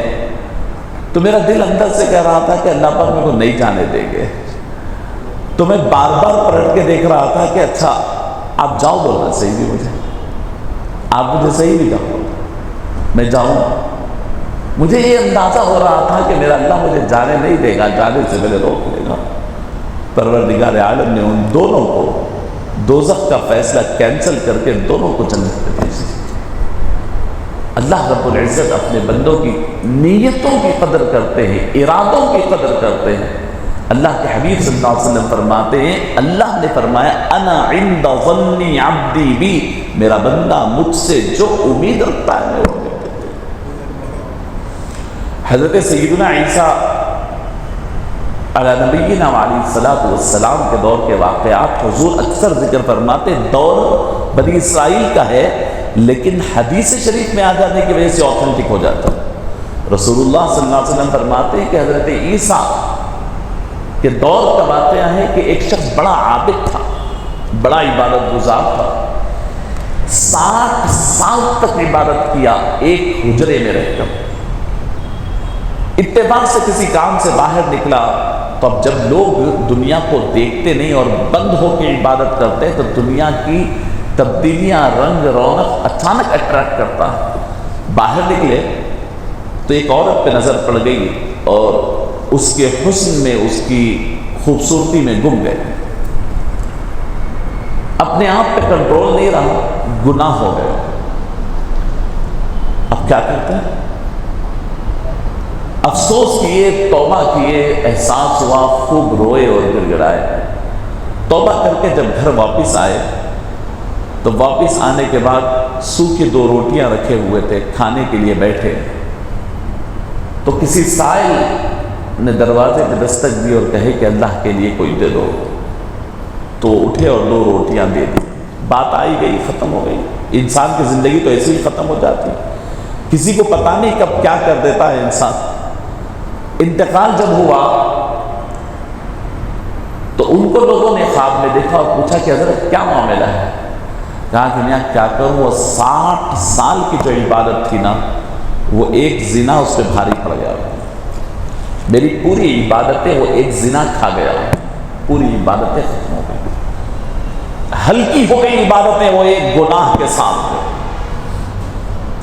تو میرا دل اندر سے کہہ رہا تھا کہ اللہ پاک میرے کو نہیں جانے دیں گے، تو میں بار بار پلٹ کے دیکھ رہا تھا کہ اچھا آپ جاؤ، بولنا صحیح بھی مجھے، آپ مجھے صحیح بھی جاؤ، میں جاؤں۔ مجھے یہ اندازہ ہو رہا تھا کہ میرا اللہ مجھے جانے نہیں دے گا، جانے سے پہلے روک لے گا۔ پروردگار عالم نے ان دونوں کو دوزخ کا فیصلہ کینسل کر کے دونوں کو جنت میں بھیج دیا۔ اللہ رب العزت اپنے بندوں کی نیتوں کی قدر کرتے ہیں، ارادوں کی قدر کرتے ہیں۔ اللہ کے حبیب صلی اللہ علیہ وسلم فرماتے ہیں، اللہ نے فرمایا انا عند ظن عبدی بی، میرا بندہ مجھ سے جو امید رکھتا ہے میں وہ دیتا ہوں۔ حضرت سیدنا عیسیٰ علیہ نبینا علیہ الصلوۃ والسلام کے دور کے واقعات حضور اکثر ذکر فرماتے، دور بنی اسرائیل کا ہے لیکن حدیث شریف میں آ جانے کی وجہ سے آتھینٹک ہو جاتا ہے۔ رسول اللہ صلی اللہ علیہ وسلم فرماتے ہیں کہ حضرت عیسیٰ کے دور کا واقعہ ہے کہ ایک شخص بڑا عابد تھا، بڑا عبادت گزار تھا، 60 سال تک عبادت کیا ایک حجرے میں رہ کر۔ اتفاق سے کسی کام سے باہر نکلا تو اب جب لوگ دنیا کو دیکھتے نہیں اور بند ہو کے عبادت کرتے تو دنیا کی تبدیلیاں، رنگ رونق اچانک اٹریکٹ کرتا ہے۔ باہر نکلے تو ایک عورت پہ نظر پڑ گئی اور اس کے حسن میں، اس کی خوبصورتی میں گم گئے، اپنے آپ پہ کنٹرول نہیں رہا، گناہ ہو گئے۔ اب کیا کرتے ہیں؟ افسوس کیے، توبہ کیے، احساس ہوا، خوب روئے اور گر گڑائے۔ توبہ کر کے جب گھر واپس آئے تو واپس آنے کے بعد سوکھی 2 روٹیاں رکھے ہوئے تھے، کھانے کے لیے بیٹھے تو کسی سائل نے دروازے پہ دستک دی اور کہے کہ اللہ کے لیے کوئی دے دو، تو اٹھے اور 2 روٹیاں دے دی۔ بات آئی گئی، ختم ہو گئی۔ انسان کی زندگی تو ایسے ہی ختم ہو جاتی، کسی کو پتہ نہیں کب کیا کر دیتا ہے انسان۔ انتقال جب ہوا تو ان کو لوگوں نے خواب میں دیکھا اور پوچھا کہ حضرت کیا معاملہ ہے؟ کہا کہ میں کیا کروں، وہ 60 سال کی جو عبادت تھی نا، وہ ایک زنا اس پہ بھاری پڑ گیا، میری پوری عبادتیں وہ ایک زنا کھا گیا، پوری عبادتیں ختم ہو گئی، ہلکی ہو گئی عبادتیں وہ ایک گناہ کے ساتھ۔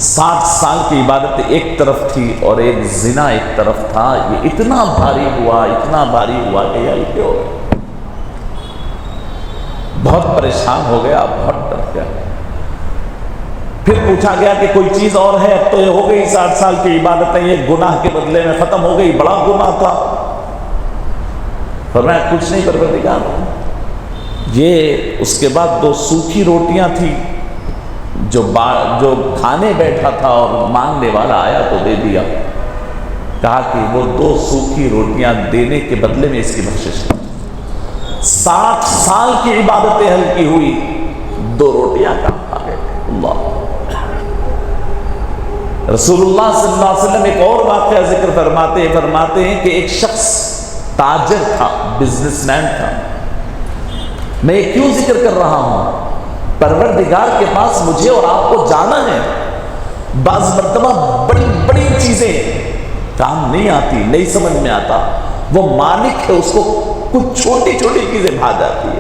60 سال کی عبادت ایک طرف تھی اور ایک زنا ایک طرف تھا. یہ اتنا بھاری ہوا کہ یار کیوں ہو گیا؟ بہت پریشان ہو گیا, بہت ڈر گیا. پھر پوچھا گیا کہ کوئی چیز اور ہے؟ اب تو یہ ہو گئی 60 سال کی عبادتیں, یہ گناہ کے بدلے میں ختم ہو گئی, بڑا گناہ تھا. فرمایا کچھ نہیں پروردگار. یہ اس کے بعد 2 سوکھی روٹیاں تھی, جو کھانے بیٹھا تھا اور مانگنے والا آیا تو دے دیا. کہا کہ وہ 2 سوکھی روٹیاں دینے کے بدلے میں اس کی بخشش. 60 سال کی عبادتیں ہلکی ہوئی, 2 روٹیاں کام آ گئے. اللہ رسول اللہ صلی اللہ علیہ وسلم ایک اور واقعہ ذکر فرماتے ہیں کہ ایک شخص تاجر تھا, بزنس مین تھا. میں یہ کیوں ذکر کر رہا ہوں؟ پروردگار کے پاس مجھے اور آپ کو جانا ہے. بعض مرتبہ بڑی بڑی چیزیں کام نہیں آتی, نہیں سمجھ میں آتا. وہ مالک ہے, اس کو کچھ چھوٹی چھوٹی چیزیں بھا جاتی ہے.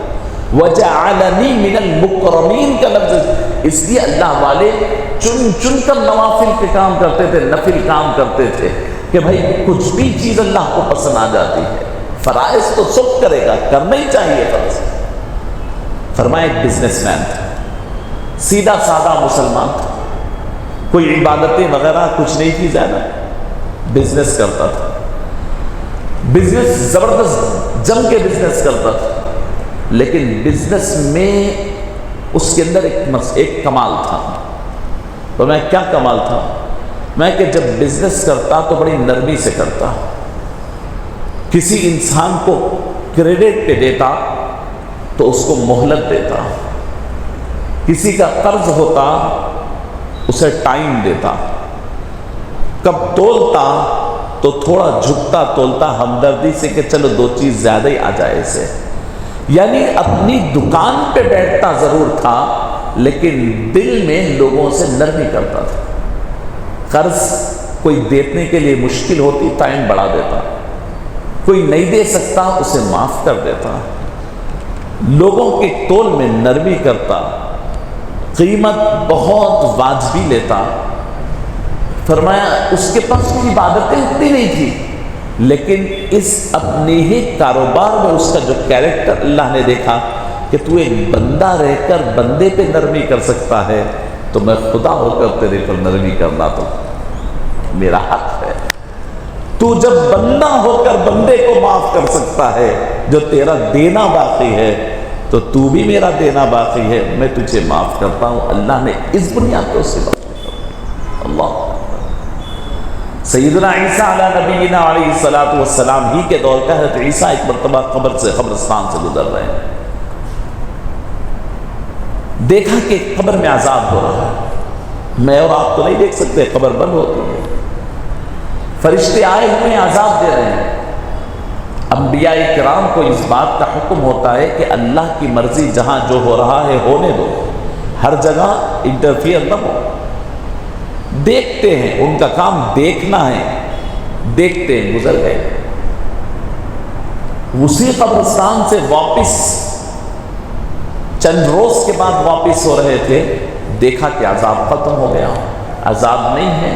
وَجَعَلَنِي مِنَ الْمُكْرَمِينَ کا لفظ اس لیے اللہ والے چن کر نوافل کے کام کرتے تھے, نفل کام کرتے تھے کہ بھائی کچھ بھی چیز اللہ کو پسند آ جاتی ہے. فرائض تو سب کرے گا, کرنا ہی چاہیے فرض. فرمایا ایک بزنس مین تھا, سیدھا سادہ مسلمان تھا, کوئی عبادتیں وغیرہ کچھ نہیں تھی زیادہ, بزنس کرتا تھا. بزنس زبردست جم کے بزنس کرتا تھا. لیکن بزنس میں اس کے اندر ایک کمال تھا. تو میں کیا کمال تھا؟ میں کہ جب بزنس کرتا تو بڑی نرمی سے کرتا. کسی انسان کو کریڈٹ پہ دیتا تو اس کو مہلت دیتا. کسی کا قرض ہوتا اسے ٹائم دیتا. کب تولتا تو تھوڑا جھکتا تولتا ہمدردی سے کہ چلو 2 چیز زیادہ ہی آ جائے اسے. یعنی اپنی دکان پہ بیٹھتا ضرور تھا لیکن دل میں لوگوں سے نرمی کرتا تھا. قرض کوئی دینے کے لیے مشکل ہوتی ٹائم بڑھا دیتا, کوئی نہیں دے سکتا اسے معاف کر دیتا, لوگوں کے تول میں نرمی کرتا, قیمت بہت واجبی لیتا. فرمایا اس کے پاس کوئی عبادتیں اتنی نہیں تھی لیکن اس اپنے ہی کاروبار میں اس کا جو کیریکٹر اللہ نے دیکھا کہ تو ایک بندہ رہ کر بندے پہ نرمی کر سکتا ہے تو میں خدا ہو کر تیرے پر نرمی کرنا تو میرا حق ہے. تو جب بندہ ہو کر بندے کو معاف کر سکتا ہے, جو تیرا دینا باقی ہے تو تو بھی میرا دینا باقی ہے, میں تجھے معاف کرتا ہوں. اللہ نے اس بنیاد پہ اس سے بات کی. اللہ سیدنا عیسیٰ علیہ نبینا علیہ الصلوۃ والسلام ہی کے دور کا حضرت عیسیٰ ایک مرتبہ قبرستان سے گزر رہے ہیں. دیکھا کہ قبر میں عذاب ہو رہا ہے. میں اور آپ تو نہیں دیکھ سکتے, قبر بند ہوتی ہے. فرشتے آئے ہوئے عذاب دے رہے ہیں. انبیاء کرام کو اس بات کا حکم ہوتا ہے کہ اللہ کی مرضی جہاں جو ہو رہا ہے ہونے دو, ہر جگہ انٹرفیئر نہ ہو. دیکھتے ہیں, ان کا کام دیکھنا ہے, دیکھتے ہیں. گزر گئے. اسی قبرستان سے واپس چند روز کے بعد واپس ہو رہے تھے, دیکھا کہ عذاب ختم ہو گیا, عذاب نہیں ہے.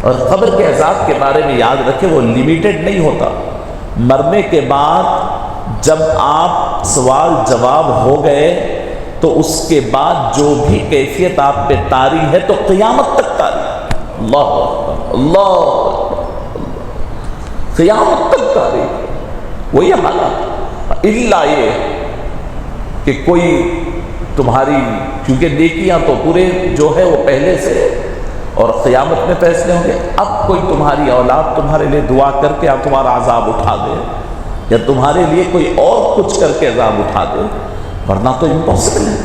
اور قبر کے عذاب کے بارے میں یاد رکھے وہ لیمیٹڈ نہیں ہوتا. مرنے کے بعد جب آپ سوال جواب ہو گئے تو اس کے بعد جو بھی کیفیت آپ پہ طاری ہے تو قیامت تک طاری. اللہ اکبر, اللہ اکبر, قیامت تک طاری. وہی حالات الا یہ کہ کوئی تمہاری, کیونکہ نیکیاں تو پورے جو ہے وہ پہلے سے اور قیامت میں فیصلے ہوں گے. اب کوئی تمہاری اولاد تمہارے لیے دعا کر کے اب تمہارا عذاب اٹھا دے, یا تمہارے لیے کوئی اور کچھ کر کے عذاب اٹھا دے, ورنہ تو امپاسبل ہے.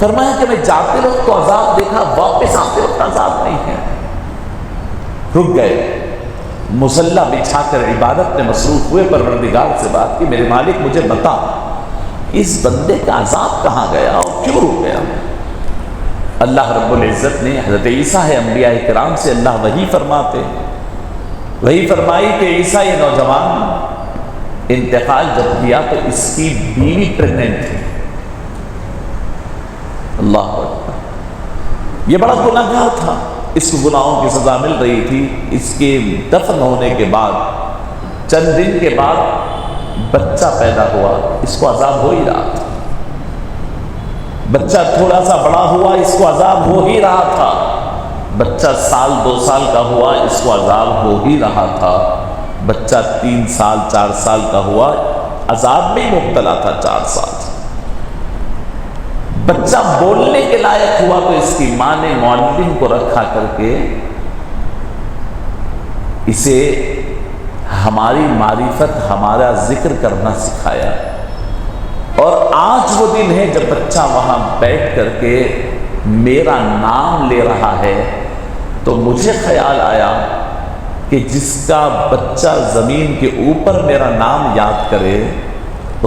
فرمایا کہ میں جاتے وقت تو عذاب دیکھا, واپس آتے وقت عذاب نہیں ہے. رک گئے, مصلی بچھا کر عبادت میں مصروف ہوئے. پروردگار سے بات کی, میرے مالک مجھے بتا اس بندے کا عذاب کہاں گیا اور کیوں رک گیا. اللہ رب العزت نے حضرت عیسیٰ ہے انبیاء کرام سے اللہ وحی فرماتے, وحی فرمائی کہ عیسیٰ یہ نوجوان انتقال جب کیا تو اس کی بیوی پریگننٹ تھی. اللہ اکبر, یہ بڑا گناہگار تھا. اس کو گناہوں کی سزا مل رہی تھی. اس کے دفن ہونے کے بعد چند دن کے بعد بچہ پیدا ہوا. اس کو عذاب ہو ہی رہا تھا. بچہ تھوڑا سا بڑا ہوا, اس کو عذاب ہو ہی رہا تھا. بچہ 1 2 سال کا ہوا, اس کو عذاب ہو ہی رہا تھا. بچہ 3 سال 4 سال کا ہوا, عذاب میں مبتلا تھا 4 سال. بچہ بولنے کے لائق ہوا تو اس کی ماں نے معلم کو رکھا کر کے اسے ہماری معرفت, ہمارا ذکر کرنا سکھایا. اور آج وہ دن ہے جب بچہ وہاں بیٹھ کر کے میرا نام لے رہا ہے تو مجھے خیال آیا کہ جس کا بچہ زمین کے اوپر میرا نام یاد کرے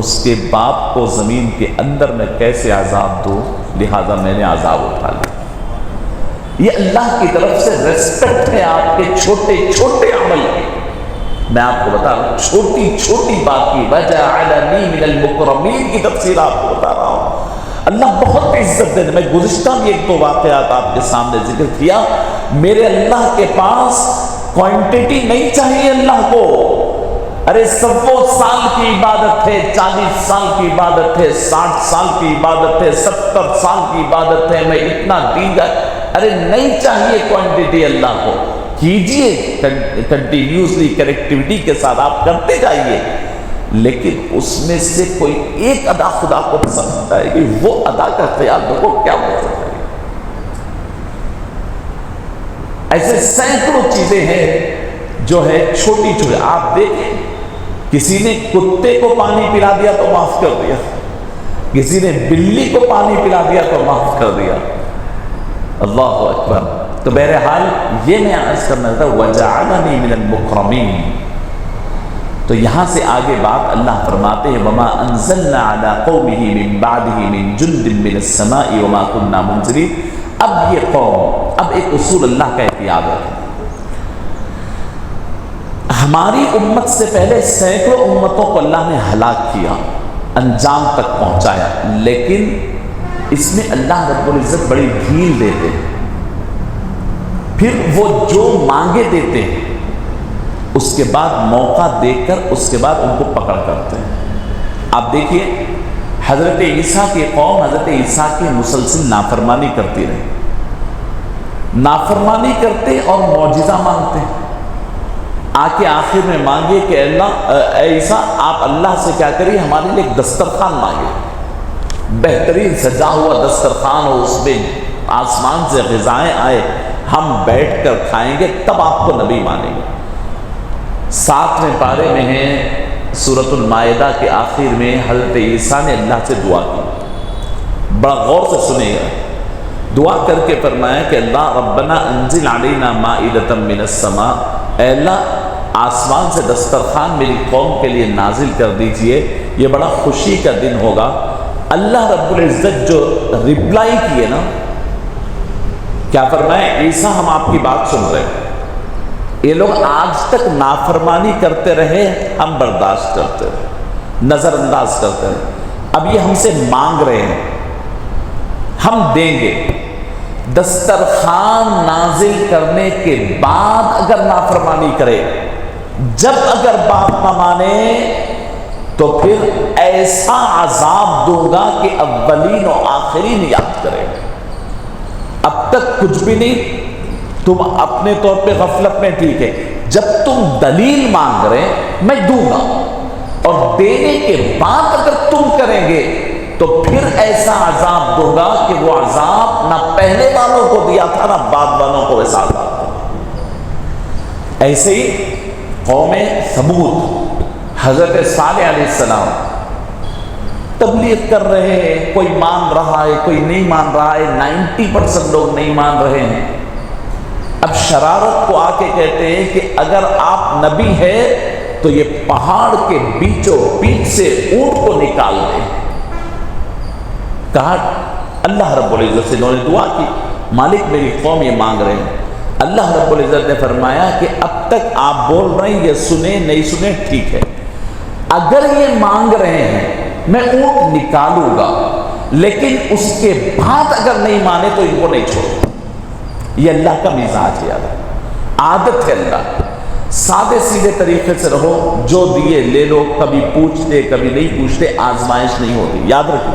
اس کے باپ کو زمین کے اندر میں کیسے عذاب دوں. لہذا میں نے عذاب اٹھا لیا. یہ اللہ کی طرف سے ریسپیکٹ ہے آپ کے چھوٹے چھوٹے عمل کی. میں آپ کو بتا رہا ہوں چھوٹی چھوٹی بات کی وَجَعَلَنِي مِنَ الْمُكْرَمِينَ کی تفسیر آپ کو بتا رہا ہوں. اللہ بہت عزت دے. میں گزشتہ بھی 1-2 واقعات آپ کے سامنے ذکر کیا. میرے اللہ کے پاس کوانٹٹی نہیں چاہیے اللہ کو. ارے 100 سال کی عبادت ہے, 40 سال کی عبادت ہے, 60 سال کی عبادت ہے, 70 سال کی عبادت ہے, میں اتنا دین گا. ارے نہیں چاہیے کوانٹٹی اللہ کو. کیجئے کنٹینیوسلی کنیکٹیوٹی کے ساتھ آپ کرتے جائیے, لیکن اس میں سے کوئی ایک ادا خدا کو پسند آئے گی, وہ ادا کا خیال رکھو کیا ہو سکتا ہے. ایسے سینکڑوں چیزیں ہیں جو ہے چھوٹی چھوٹی. آپ دیکھیں کسی نے کتے کو پانی پلا دیا تو معاف کر دیا, کسی نے بلی کو پانی پلا دیا تو معاف کر دیا. اللہ اکبر. تو بہرحال یہ میں عرض کرنا تھا وَجَعَلَنِي مِنَ الْمُكْرَمِينَ. تو یہاں سے آگے بات اللہ فرماتے ہیں وَمَا أَنزَلْنَا عَلَىٰ قَوْمِهِ مِن بَعْدِهِ مِن جُنْدٍ مِّنَ السَّمَاءِ وَمَا كُنَّا مُنزِلِينَ. اب یہ قوم, اب ایک اصول اللہ کا احتیاط ہے. ہماری امت سے پہلے سینکڑوں امتوں کو اللہ نے ہلاک کیا, انجام تک پہنچایا, لیکن اس میں اللہ رب العزت بڑی ڈھیل دیتے ہیں. پھر وہ جو مانگے دیتے ہیں, اس کے بعد موقع دے کر اس کے بعد ان کو پکڑ کرتے ہیں. آپ دیکھیے حضرت عیسیٰ کی قوم حضرت عیسیٰ کی مسلسل نافرمانی کرتی رہی, نافرمانی کرتے اور معجزہ مانگتے. آ کے آخر میں مانگے کہ اللہ اے عیسیٰ آپ اللہ سے کیا کریے, ہمارے لیے ایک دسترخوان مانگے, بہترین سجا ہوا دسترخوان ہو, اس میں آسمان سے غذائیں آئے, ہم بیٹھ کر کھائیں گے, تب آپ کو نبی مانیں گے. 7ویں پارے میں ہے سورۃ المائدہ کے آخر میں حضرت عیسیٰ نے اللہ سے دعا کی. بڑا غور سے سنے گا. دعا کر کے فرمایا کہ اللہ ربنا انزل علینا مائدۃ من السماء, اے اللہ آسمان سے دسترخوان میری قوم کے لیے نازل کر دیجئے, یہ بڑا خوشی کا دن ہوگا. اللہ رب العزت جو ریپلائی کیے نا, کیا فرمایا, عیسیٰ ہم آپ کی بات سن رہے ہیں, یہ لوگ آج تک نافرمانی کرتے رہے, ہم برداشت کرتے رہے, نظر انداز کرتے رہے, اب یہ ہم سے مانگ رہے ہیں, ہم دیں گے. دسترخوان نازل کرنے کے بعد اگر نافرمانی کرے, جب اگر بات نہ مانے تو پھر ایسا عذاب دوں گا کہ اولین و آخرین یاد کرے. اب تک کچھ بھی نہیں, تم اپنے طور پہ غفلت میں ٹھیک ہے, جب تم دلیل مانگ رہے میں دوں گا, اور دینے کے بعد اگر تم کریں گے تو پھر ایسا عذاب دوں گا کہ وہ عذاب نہ پہلے والوں کو دیا تھا نہ بعد والوں کو ویسا عذاب دوں. ایسے ہی قوم ثمود, حضرت صالح علیہ السلام تبلیغ کر رہے ہیں, کوئی مان رہا ہے کوئی نہیں مان رہا ہے, 90% لوگ نہیں مان رہے ہیں. اب شرارت کو آ کے کہتے ہیں کہ اگر آپ نبی ہے تو یہ پہاڑ کے بیچوں بیچ سے اونٹ کو نکال دیں. کہا اللہ رب العزت سے, انہوں نے دعا کی مالک میری قوم یہ مانگ رہے ہیں. اللہ رب العزت نے فرمایا کہ اب تک آپ بول رہے ہیں, یہ سنیں نہیں سنیں ٹھیک ہے, اگر یہ مانگ رہے ہیں میں اونٹ نکالوں گا, لیکن اس کے بعد اگر نہیں مانے تو ان کو نہیں چھوڑوں. یہ اللہ کا مزاج ہے، عادت ہے اللہ۔ سادے سیدھے طریقے سے رہو، جو دیے لے لو، کبھی پوچھتے کبھی نہیں پوچھتے، آزمائش نہیں ہوتی، یاد رکھو۔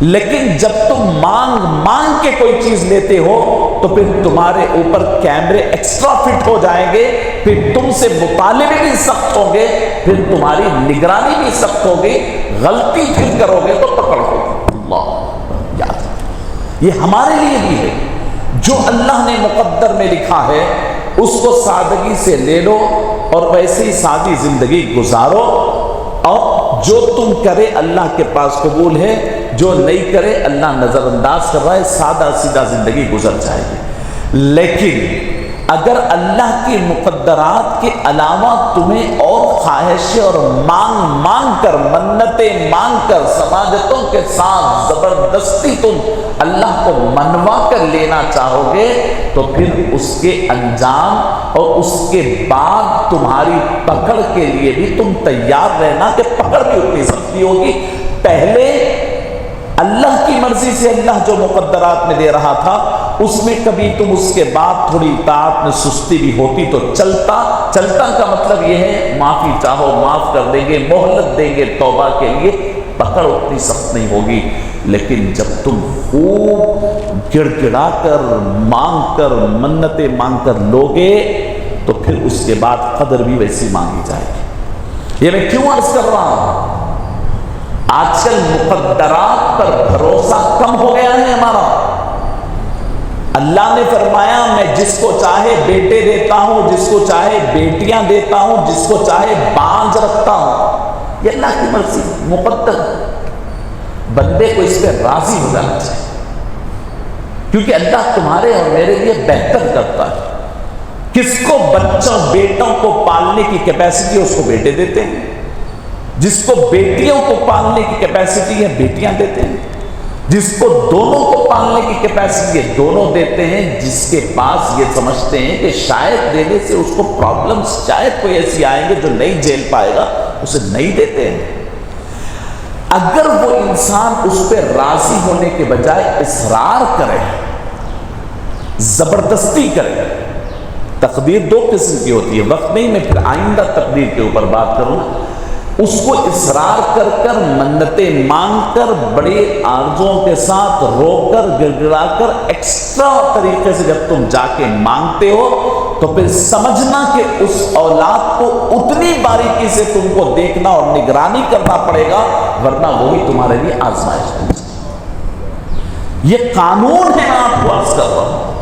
لیکن جب تم مانگ مانگ کے کوئی چیز لیتے ہو تو پھر تمہارے اوپر کیمرے ایکسٹرا فٹ ہو جائیں گے، پھر تم سے مطالبے بھی سخت ہوں گے، پھر تمہاری نگرانی بھی سخت ہوگی، غلطی پھر کرو گے تو پکڑ ہوگی۔ اللہ یاد، یہ ہمارے لیے بھی ہے، جو اللہ نے مقدر میں لکھا ہے اس کو سادگی سے لے لو اور ویسے ہی سادی زندگی گزارو، اور جو تم کرے اللہ کے پاس قبول ہے، جو نہیں کرے اللہ نظر انداز کر رہا ہے، سادہ سیدھا زندگی گزر جائے گی۔ لیکن اگر اللہ کی مقدرات کے علاوہ تمہیں اور خواہشیں اور مانگ مانگ کر، منتیں مانگ کر، سماجتوں کے ساتھ زبردستی تم اللہ کو منوا کر لینا چاہو گے تو پھر اس کے انجام اور اس کے بعد تمہاری پکڑ کے لیے بھی تم تیار رہنا کہ پکڑ بھی اتنی سختی ہوگی۔ پہلے اللہ کی مرضی سے اللہ جو مقدرات میں دے رہا تھا اس میں کبھی تم اس کے بعد تھوڑی اطاعت میں سستی بھی ہوتی تو چلتا کا مطلب یہ ہے معافی چاہو، معاف کر دیں گے، مہلت دیں گے توبہ کے لیے، پکڑ اتنی سخت نہیں ہوگی۔ لیکن جب تم خوب گڑ گڑا کر، مانگ کر، منتیں مانگ کر لوگے تو پھر اس کے بعد قدر بھی ویسی مانگی جائے گی۔ یہ میں کیوں عرض کر رہا ہوں؟ آج کل مقدرات پر بھروسہ کم ہو گیا ہے ہمارا۔ اللہ نے فرمایا میں جس کو چاہے بیٹے دیتا ہوں، جس کو چاہے بیٹیاں دیتا ہوں، جس کو چاہے بانجھ رکھتا ہوں، یہ اللہ کی مرضی مقدر۔ بندے کو اس پہ راضی ہو جانا چاہیے، کیونکہ اللہ تمہارے اور میرے لیے بہتر کرتا ہے۔ کس کو بچوں بیٹوں کو پالنے کی کیپیسٹی ہے اس کو بیٹے دیتے ہیں، جس کو بیٹیوں کو پالنے کی کیپیسٹی ہے بیٹیاں دیتے ہیں، جس کو دونوں کو پالنے کی کیپیسٹی ہے دونوں دیتے ہیں، جس کے پاس یہ سمجھتے ہیں کہ شاید دینے سے اس کو پرابلمز شاید کوئی ایسی آئیں گے جو نہیں جھیل پائے گا، اسے نہیں دیتے ہیں۔ اگر وہ انسان اس پہ راضی ہونے کے بجائے اصرار کرے، زبردستی کرے، تقدیر دو قسم کی ہوتی ہے، وقت نہیں، میں پھر آئندہ تقدیر کے اوپر بات کروں، اس کو اصرار کر کر، منتیں مانگ کر، بڑے آرزوؤں کے ساتھ رو کر، گڑ گڑا کر، ایکسٹرا طریقے سے جب تم جا کے مانگتے ہو تو پھر سمجھنا کہ اس اولاد کو اتنی باریکی سے تم کو دیکھنا اور نگرانی کرنا پڑے گا، ورنہ وہی تمہارے لیے آزمائش بن جائے۔ یہ قانون ہے، میں آپ کو عرض کر رہا ہوں۔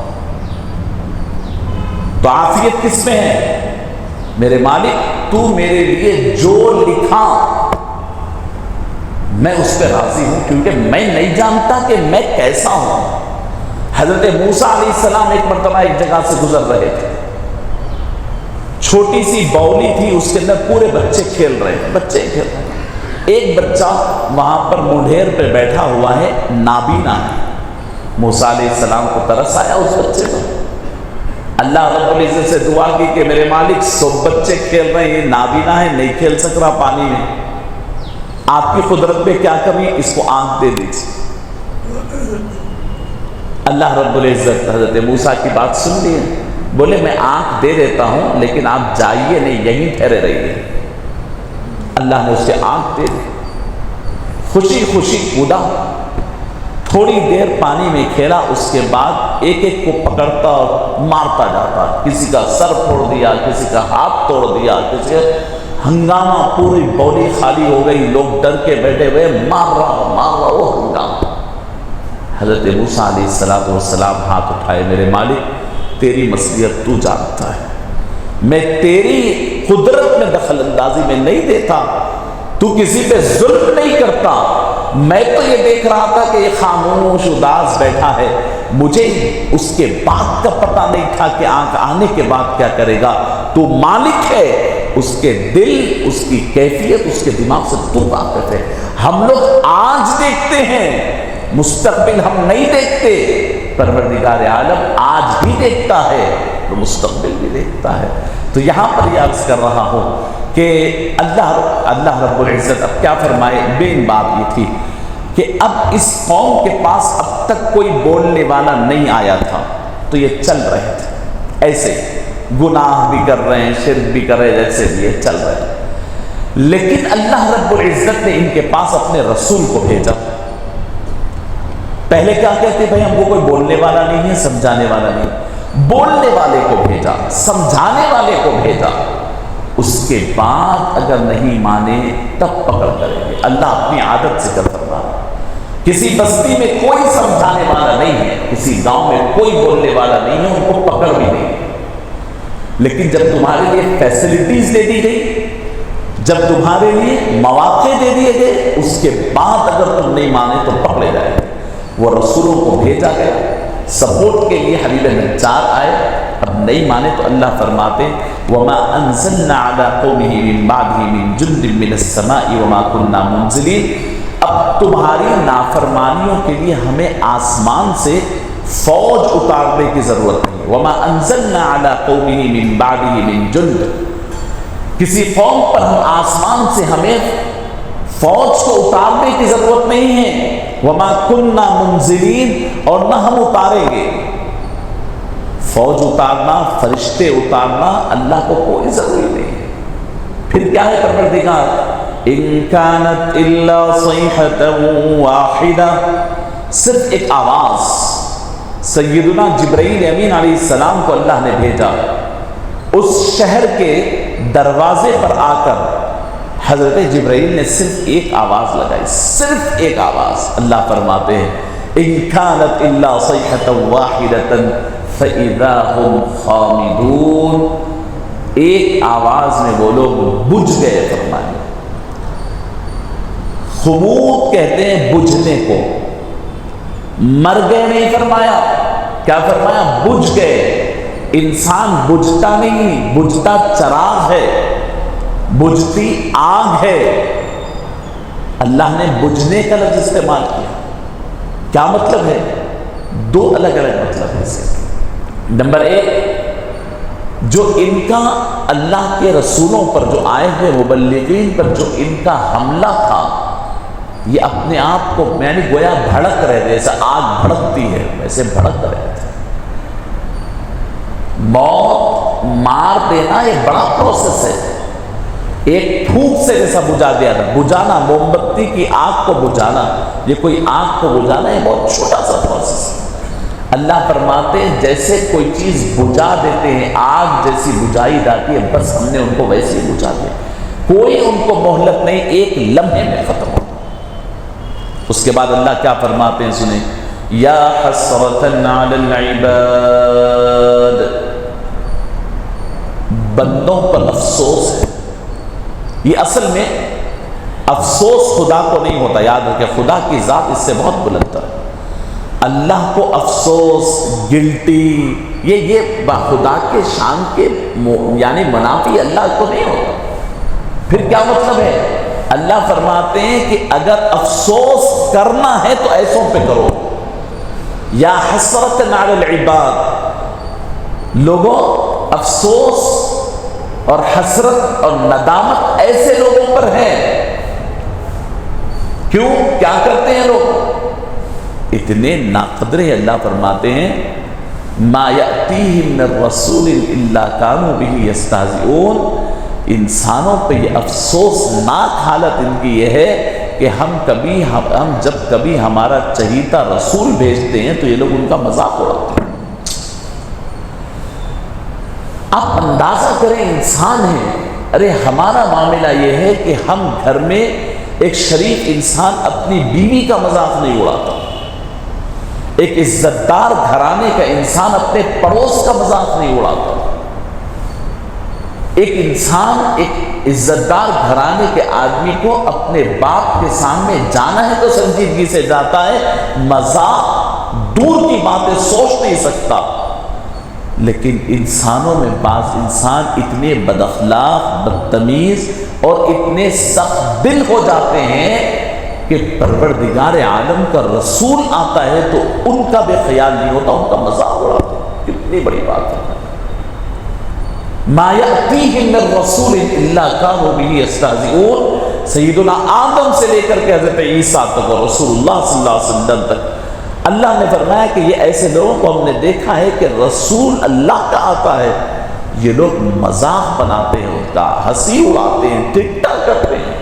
تو عافیت کس میں ہے؟ میرے مالک تو میرے لیے جو لکھا میں اس پہ راضی ہوں، کیونکہ میں نہیں جانتا کہ میں کیسا ہوں۔ حضرت موسیٰ علیہ السلام ایک مرتبہ ایک جگہ سے گزر رہے تھے، چھوٹی سی باولی تھی، اس کے اندر پورے بچے کھیل رہے ہیں۔ ایک بچہ وہاں پر مڈھیر پہ بیٹھا ہوا ہے، نابینا ہے۔ موسیٰ علیہ السلام کو ترس آیا اس بچے کو، اللہ رب العزت سے دعا کی کہ میرے مالک سب بچے کھیل رہے ہیں، یہ نابینا ہے، نہیں کھیل سک رہا پانی میں، آپ کی قدرت پہ کیا کریں، اس کو آنکھ دے دیجیے۔ اللہ رب العزت حضرت موسیٰ کی بات سن لی، بولے میں آنکھ دے دیتا ہوں لیکن آپ جائیے نہیں، یہیں ٹھہرے رہیے۔ اللہ نے اسے آنکھ دے دی، خوشی خوشی کودا، تھوڑی دیر پانی میں کھیلا، اس کے بعد ایک ایک کو پکڑتا اور مارتا جاتا، کسی کا سر پھوڑ دیا، کسی کا ہاتھ توڑ دیا، کسی کا ہنگامہ، پوری باڈی خالی ہو گئی، لوگ ڈر کے بیٹھے ہوئے، مار رہا وہ ہنگامہ۔ حضرت موسیٰ علیہ السلام ہاتھ اٹھائے، میرے مالک تیری مصلحت تو جانتا ہے، میں تیری قدرت میں دخل اندازی میں نہیں دیتا، تو کسی پہ ظلم نہیں کرتا، میں تو یہ دیکھ رہا تھا کہ یہ خاموش اداس بیٹھا ہے، مجھے اس کے بعد کا پتہ نہیں تھا کہ آنکھ آنے کے بعد کیا کرے گا، تو مالک ہے، اس کے دل، اس کی کیفیت، اس کے دماغ سے تو واقف ہے۔ ہم لوگ آج دیکھتے ہیں، مستقبل ہم نہیں دیکھتے، پروردگار عالم آج بھی دیکھتا ہے تو مستقبل بھی دیکھتا ہے۔ تو یہاں پر یہ عرض کر رہا ہوں کہ اللہ رب العزت اب کیا فرمائے، بین بات یہ تھی کہ اب اس قوم کے پاس اب تک کوئی بولنے والا نہیں آیا تھا، تو یہ چل رہے تھے ایسے، گناہ بھی کر رہے ہیں، شرک بھی کر رہے ہیں، جیسے بھی یہ چل رہے ہیں۔ لیکن اللہ رب العزت نے ان کے پاس اپنے رسول کو بھیجا۔ پہلے کیا کہتے بھائی ہم کو کوئی بولنے والا نہیں ہے، سمجھانے والا نہیں، بولنے والے کو بھیجا، سمجھانے والے کو بھیجا، اس کے بعد اگر نہیں مانے تب پکڑ کریں گے۔ اللہ اپنی عادت سے کر رہا ہے، کسی بستی میں کوئی سمجھانے والا نہیں ہے، کسی گاؤں میں کوئی بولنے والا نہیں ہے، ان کو پکڑ بھی نہیں۔ لیکن جب تمہارے لیے فیسلٹیز دے دی گئی، جب تمہارے لیے مواقع دے دیے گئے، اس کے بعد اگر تم نہیں مانے تو پکڑے جائیں گے۔ وہ رسولوں کو بھیجا گیا، سپورٹ کے لیے حبیب نجار آئے، اب نہیں مانے تو اللہ فرماتے وَمَا أَنزَلْنَا عَلَىٰ قَوْمِهِ مِن بَعْدِهِ مِن جُندٍ مِّنَ السَّمَاءِ وَمَا كُنَّا مُنزِلِينَ۔ اب تمہاری نافرمانیوں کے لیے ہمیں آسمان سے فوج اتارنے کی ضرورت نہیں۔ وَمَا أَنزَلْنَا عَلَىٰ قَوْمِهِ مِن بَعْدِهِ مِن جُندٍ، کسی قوم پر ہم آسمان سے ہمیں فوج کو اتارنے کی ضرورت نہیں ہے۔ وَمَا كُنَّا مُنزِلِينَ، اور نہ ہم اتاریں گے۔ فوج اتارنا، فرشتے اتارنا اللہ کو کوئی ضروری نہیں ہے۔ پھر کیا ہے پروردگار؟ إِن كَانَتْ إِلَّا صَيْحَةً وَاحِدَةً، صرف ایک آواز۔ سیدنا جبرائیل امین علیہ السلام کو اللہ نے بھیجا، اس شہر کے دروازے پر آ کر حضرت جبرائیل نے صرف ایک آواز لگائی، صرف ایک آواز۔ اللہ فرماتے ہیں إِن كَانَتْ إِلَّا صَيْحَةً وَاحِدَةً فَإِذَا هُمْ خَامِدُونَ، ایک آواز میں وہ لوگ بجھ گئے۔ فرمایا خمود کہتے ہیں بجھنے کو، مر گئے نہیں فرمایا، کیا فرمایا؟ بجھ گئے۔ انسان بجھتا نہیں، بجھتا چراغ ہے، بجھتی آگ ہے۔ اللہ نے بجھنے کا لفظ استعمال کیا، کیا مطلب ہے؟ دو الگ الگ مطلب ہے اسے۔ نمبر ایک، جو ان کا اللہ کے رسولوں پر، جو آئے ہوئے مبلغین پر جو ان کا حملہ تھا، یہ اپنے آپ کو یعنی گویا بھڑک رہے تھے، جیسے آگ بھڑکتی ہے ویسے بھڑک رہے تھے۔ موت مار دینا یہ بڑا پروسیس ہے، ایک پھونک سے جیسا بجھا دیا تھا، بجھانا موم بتی کی آگ کو بجھانا، یہ کوئی آگ کو بجھانا یہ بہت چھوٹا سا پروسیس ہے۔ اللہ فرماتے ہیں جیسے کوئی چیز بجھا دیتے ہیں، آگ جیسی بجھائی جاتی ہے، بس ہم نے ان کو ویسے ہی بجھا دیا، کوئی ان کو مہلت نہیں، ایک لمحے میں ختم ہو۔ اس کے بعد اللہ کیا فرماتے ہیں سنیں، یا حسرۃ علی العباد، بندوں پر افسوس ہے۔ یہ اصل میں افسوس خدا کو نہیں ہوتا، یاد رکھیں خدا کی ذات اس سے بہت بلند ہے۔ اللہ کو افسوس، گلٹی، یہ خدا کے شان کے یعنی منافی اللہ کو نہیں ہوتا۔ پھر کیا مطلب ہے؟ اللہ فرماتے ہیں کہ اگر افسوس کرنا ہے تو ایسوں پہ کرو۔ یا حسرت علی العباد، لوگوں افسوس اور حسرت اور ندامت ایسے لوگوں پر ہے۔ کیوں؟ کیا کرتے ہیں لوگ؟ اتنے ناقدر اللہ فرماتے ہیں ما یأتیہم من رسول الا کانوا بہ یستہزئون، انسانوں پہ یہ افسوسناک حالت ان کی یہ ہے کہ ہم جب کبھی ہمارا چہیتا رسول بھیجتے ہیں تو یہ لوگ ان کا مذاق اڑاتے ہیں۔ آپ اندازہ کریں انسان ہے، ارے ہمارا معاملہ یہ ہے کہ ہم گھر میں ایک شریف انسان اپنی بیوی کا مذاق نہیں اڑاتا، ایک عزت دار گھرانے کا انسان اپنے پڑوس کا مذاق نہیں اڑاتا، ایک انسان ایک عزت دار گھرانے کے آدمی کو اپنے باپ کے سامنے جانا ہے تو سنجیدگی سے جاتا ہے، مذاق دور کی باتیں سوچ نہیں سکتا۔ لیکن انسانوں میں بعض انسان اتنے بد اخلاق، بدتمیز اور اتنے سخت دل ہو جاتے ہیں کہ پروردگار عالم کا رسول آتا ہے تو ان کا بھی خیال نہیں ہوتا، ان کا مذاق اڑاتے ہیں۔ کتنی بڑی بات ہے۔ ما یأتیہم من رسول الا کانوا بہ یستہزئون، سیدنا آدم سے لے کر کے حضرت عیسیٰ تک اور رسول اللہ صلی اللہ علیہ وسلم تک اللہ نے فرمایا کہ یہ ایسے لوگوں کو ہم نے دیکھا ہے کہ رسول اللہ کا آتا ہے، یہ لوگ مذاق بناتے ہیں، اس کا ہنسی اڑاتے ہیں، ٹھٹا کرتے ہیں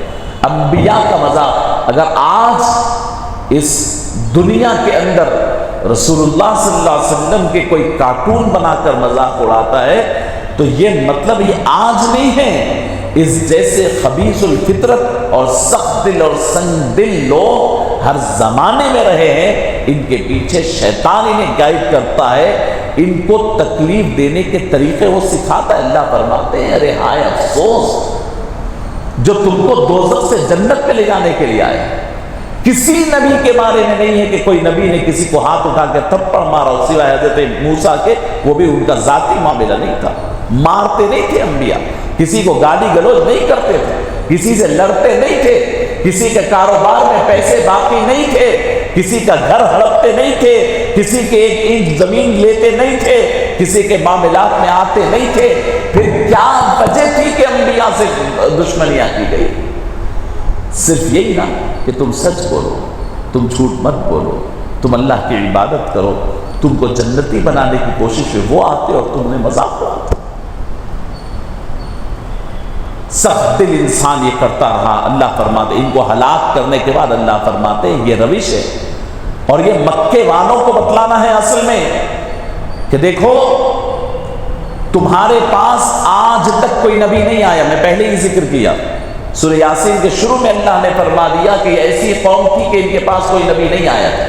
انبیاء کا مذاق۔ اگر آج اس دنیا کے اندر رسول اللہ صلی اللہ علیہ وسلم کے کوئی کارٹون بنا کر مذاق اڑاتا ہے تو یہ مطلب یہ آج نہیں ہے، اس جیسے خبیث الفطرت اور سخت دل اور سنگ دل لوگ ہر زمانے میں رہے ہیں، ان کے پیچھے شیطان انہیں گائیڈ کرتا ہے، ان کو تکلیف دینے کے طریقے وہ سکھاتا ہے۔ اللہ فرماتے ہیں ارے ہائے افسوس جو تم کو دوزخ سے جنت پہ لے جانے کے لیے آئے۔ کسی نبی کے بارے میں نہیں ہے کہ کوئی نبی نے کسی کو ہاتھ اٹھا کے تھپڑ مارا سوائے حضرت موسیٰ کے، وہ بھی ان کا ذاتی معاملہ نہیں تھا، مارتے نہیں تھے انبیاء، کسی کو گالی گلوچ نہیں کرتے تھے، کسی سے لڑتے نہیں تھے، کسی کے کاروبار میں پیسے باقی نہیں تھے، کسی کا گھر ہڑپتے نہیں تھے، کسی کے ایک انچ زمین لیتے نہیں تھے، کسی کے معاملات میں آتے نہیں تھے۔ پھر کیا وجہ تھی کہ انبیاء سے دشمنیاں کی گئی؟ صرف یہی نا کہ تم سچ بولو، تم جھوٹ مت بولو، تم اللہ کی عبادت کرو، تم کو جنتی بنانے کی کوشش میں وہ آتے اور تم نے مذاق اڑاتے۔ سخت دل انسان یہ کرتا رہا، اللہ فرماتے ان کو ہلاک کرنے کے بعد اللہ فرماتے یہ روش ہے، اور یہ مکے والوں کو بتلانا ہے اصل میں کہ دیکھو تمہارے پاس آج تک کوئی نبی نہیں آیا۔ میں پہلے ہی ذکر کیا سورہ یاسین کے شروع میں اللہ نے فرما دیا کہ ایسی قوم تھی کہ ان کے پاس کوئی نبی نہیں آیا تھا،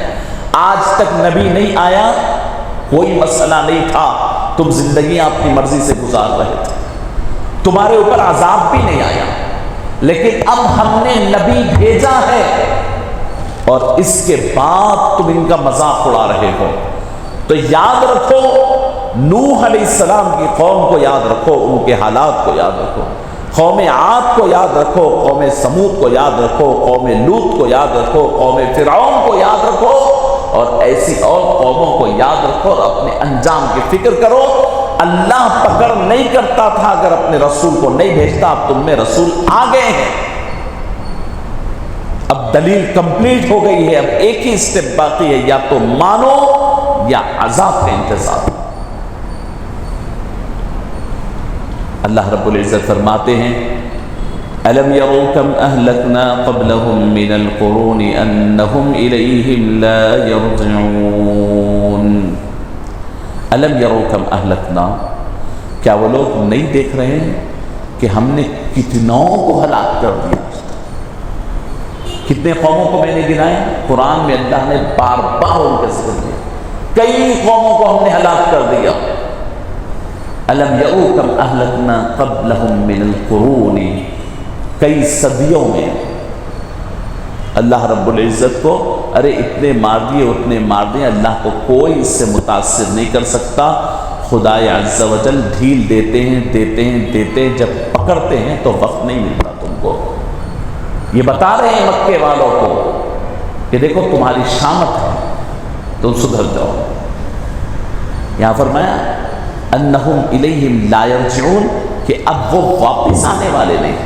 آج تک نبی نہیں آیا، کوئی مسئلہ نہیں تھا، تم زندگیاں اپنی مرضی سے گزار رہے تھے، تمہارے اوپر عذاب بھی نہیں آیا، لیکن اب ہم نے نبی بھیجا ہے اور اس کے بعد تم ان کا مذاق اڑا رہے ہو۔ تو یاد رکھو نوح علیہ السلام کی قوم کو یاد رکھو، ان کے حالات کو یاد رکھو، قوم عاد کو یاد رکھو، قوم سمود کو یاد رکھو، قوم لوط کو یاد رکھو، قوم فرعون کو یاد رکھو، اور ایسی اور قوموں کو یاد رکھو اور اپنے انجام کی فکر کرو۔ اللہ پکڑ نہیں کرتا تھا اگر اپنے رسول کو نہیں بھیجتا، اب تم میں رسول آ گئے ہیں، اب دلیل کمپلیٹ ہو گئی ہے، اب ایک ہی اسٹیپ باقی ہے، یا تو مانو یا عذاب کا انتظار۔ اللہ رب العزت فرماتے ہیں أَلَمْ يَرَوْا كَمْ أَهْلَكْنَا قَبْلَهُمْ مِنَ الْقُرُونِ أَنَّهُمْ إِلَيْهِمْ لَا يَرْجِعُونَ۔ أَلَمْ يَرَوْا كَمْ أَهْلَكْنَا، کیا وہ لوگ نہیں دیکھ رہے ہیں کہ ہم نے کتنوں کو ہلاک کر دیا؟ کتنے قوموں کو میں نے گنایا؟ قرآن میں اللہ نے بار بار ان کا ذکر کیا، کئی قوموں کو ہم نے ہلاک کر دیا۔ أَلَمْ يَرَوْا كَمْ أَهْلَكْنَا قَبْلَهُمْ مِنَ الْقُرُونِ، کئی صدیوں میں اللہ رب العزت کو ارے اتنے مار دیے اتنے مار دیے، اللہ کو کوئی اس سے متاثر نہیں کر سکتا۔ خدا عز و جل ڈھیل دیتے ہیں دیتے ہیں دیتے ہیں، جب پکڑتے ہیں تو وقت نہیں ملتا تم کو۔ یہ بتا رہے ہیں مکے والوں کو کہ دیکھو تمہاری شامت ہے، تم سدھر جاؤ۔ یہاں فرمایا انہم الیہم لا یرجعون، کہ اب وہ واپس آنے والے نہیں۔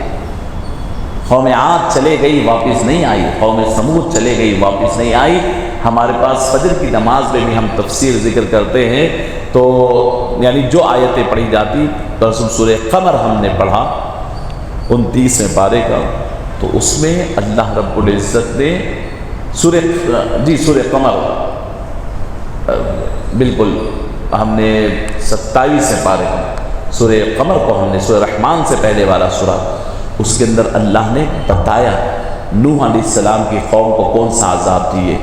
قوم عاد چلے گئی واپس نہیں آئی، قوم سمود چلے گئی واپس نہیں آئی۔ ہمارے پاس فجر کی نماز میں بھی ہم تفسیر ذکر کرتے ہیں، تو یعنی جو آیتیں پڑھی جاتی، پرسوں سورہ قمر ہم نے پڑھا 29ویں پارے کا، تو اس میں اللہ رب العزت نے سورہ قمر، بالکل ہم نے 27ویں پارے سورہ قمر کو ہم نے سورہ رحمان سے پہلے والا سورہ، اس کے اندر اللہ نے بتایا نوح علیہ السلام کی قوم کو کون سا عذاب دیے،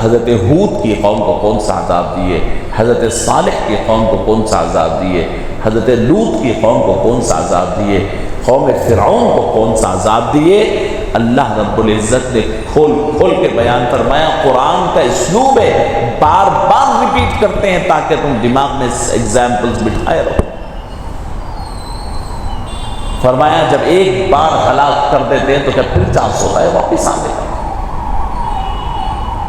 حضرت ہود کی قوم کو کون سا عذاب دیے، حضرت صالح کی قوم کو کون سا عذاب دیے، حضرت لوط کی قوم کو کون سا عذاب دیے، قوم فرعون کو کون سا عذاب دیے۔ اللہ رب العزت نے کھول کھول کے بیان فرمایا۔ قرآن کا اسلوب ہے، بار بار ریپیٹ کرتے ہیں تاکہ تم دماغ میں ایگزامپلز بٹھائے رہو۔ فرمایا جب ایک بار ہلاک کر دیتے ہیں تو کیا پھر چانس ہوتا ہے واپس آنے کا؟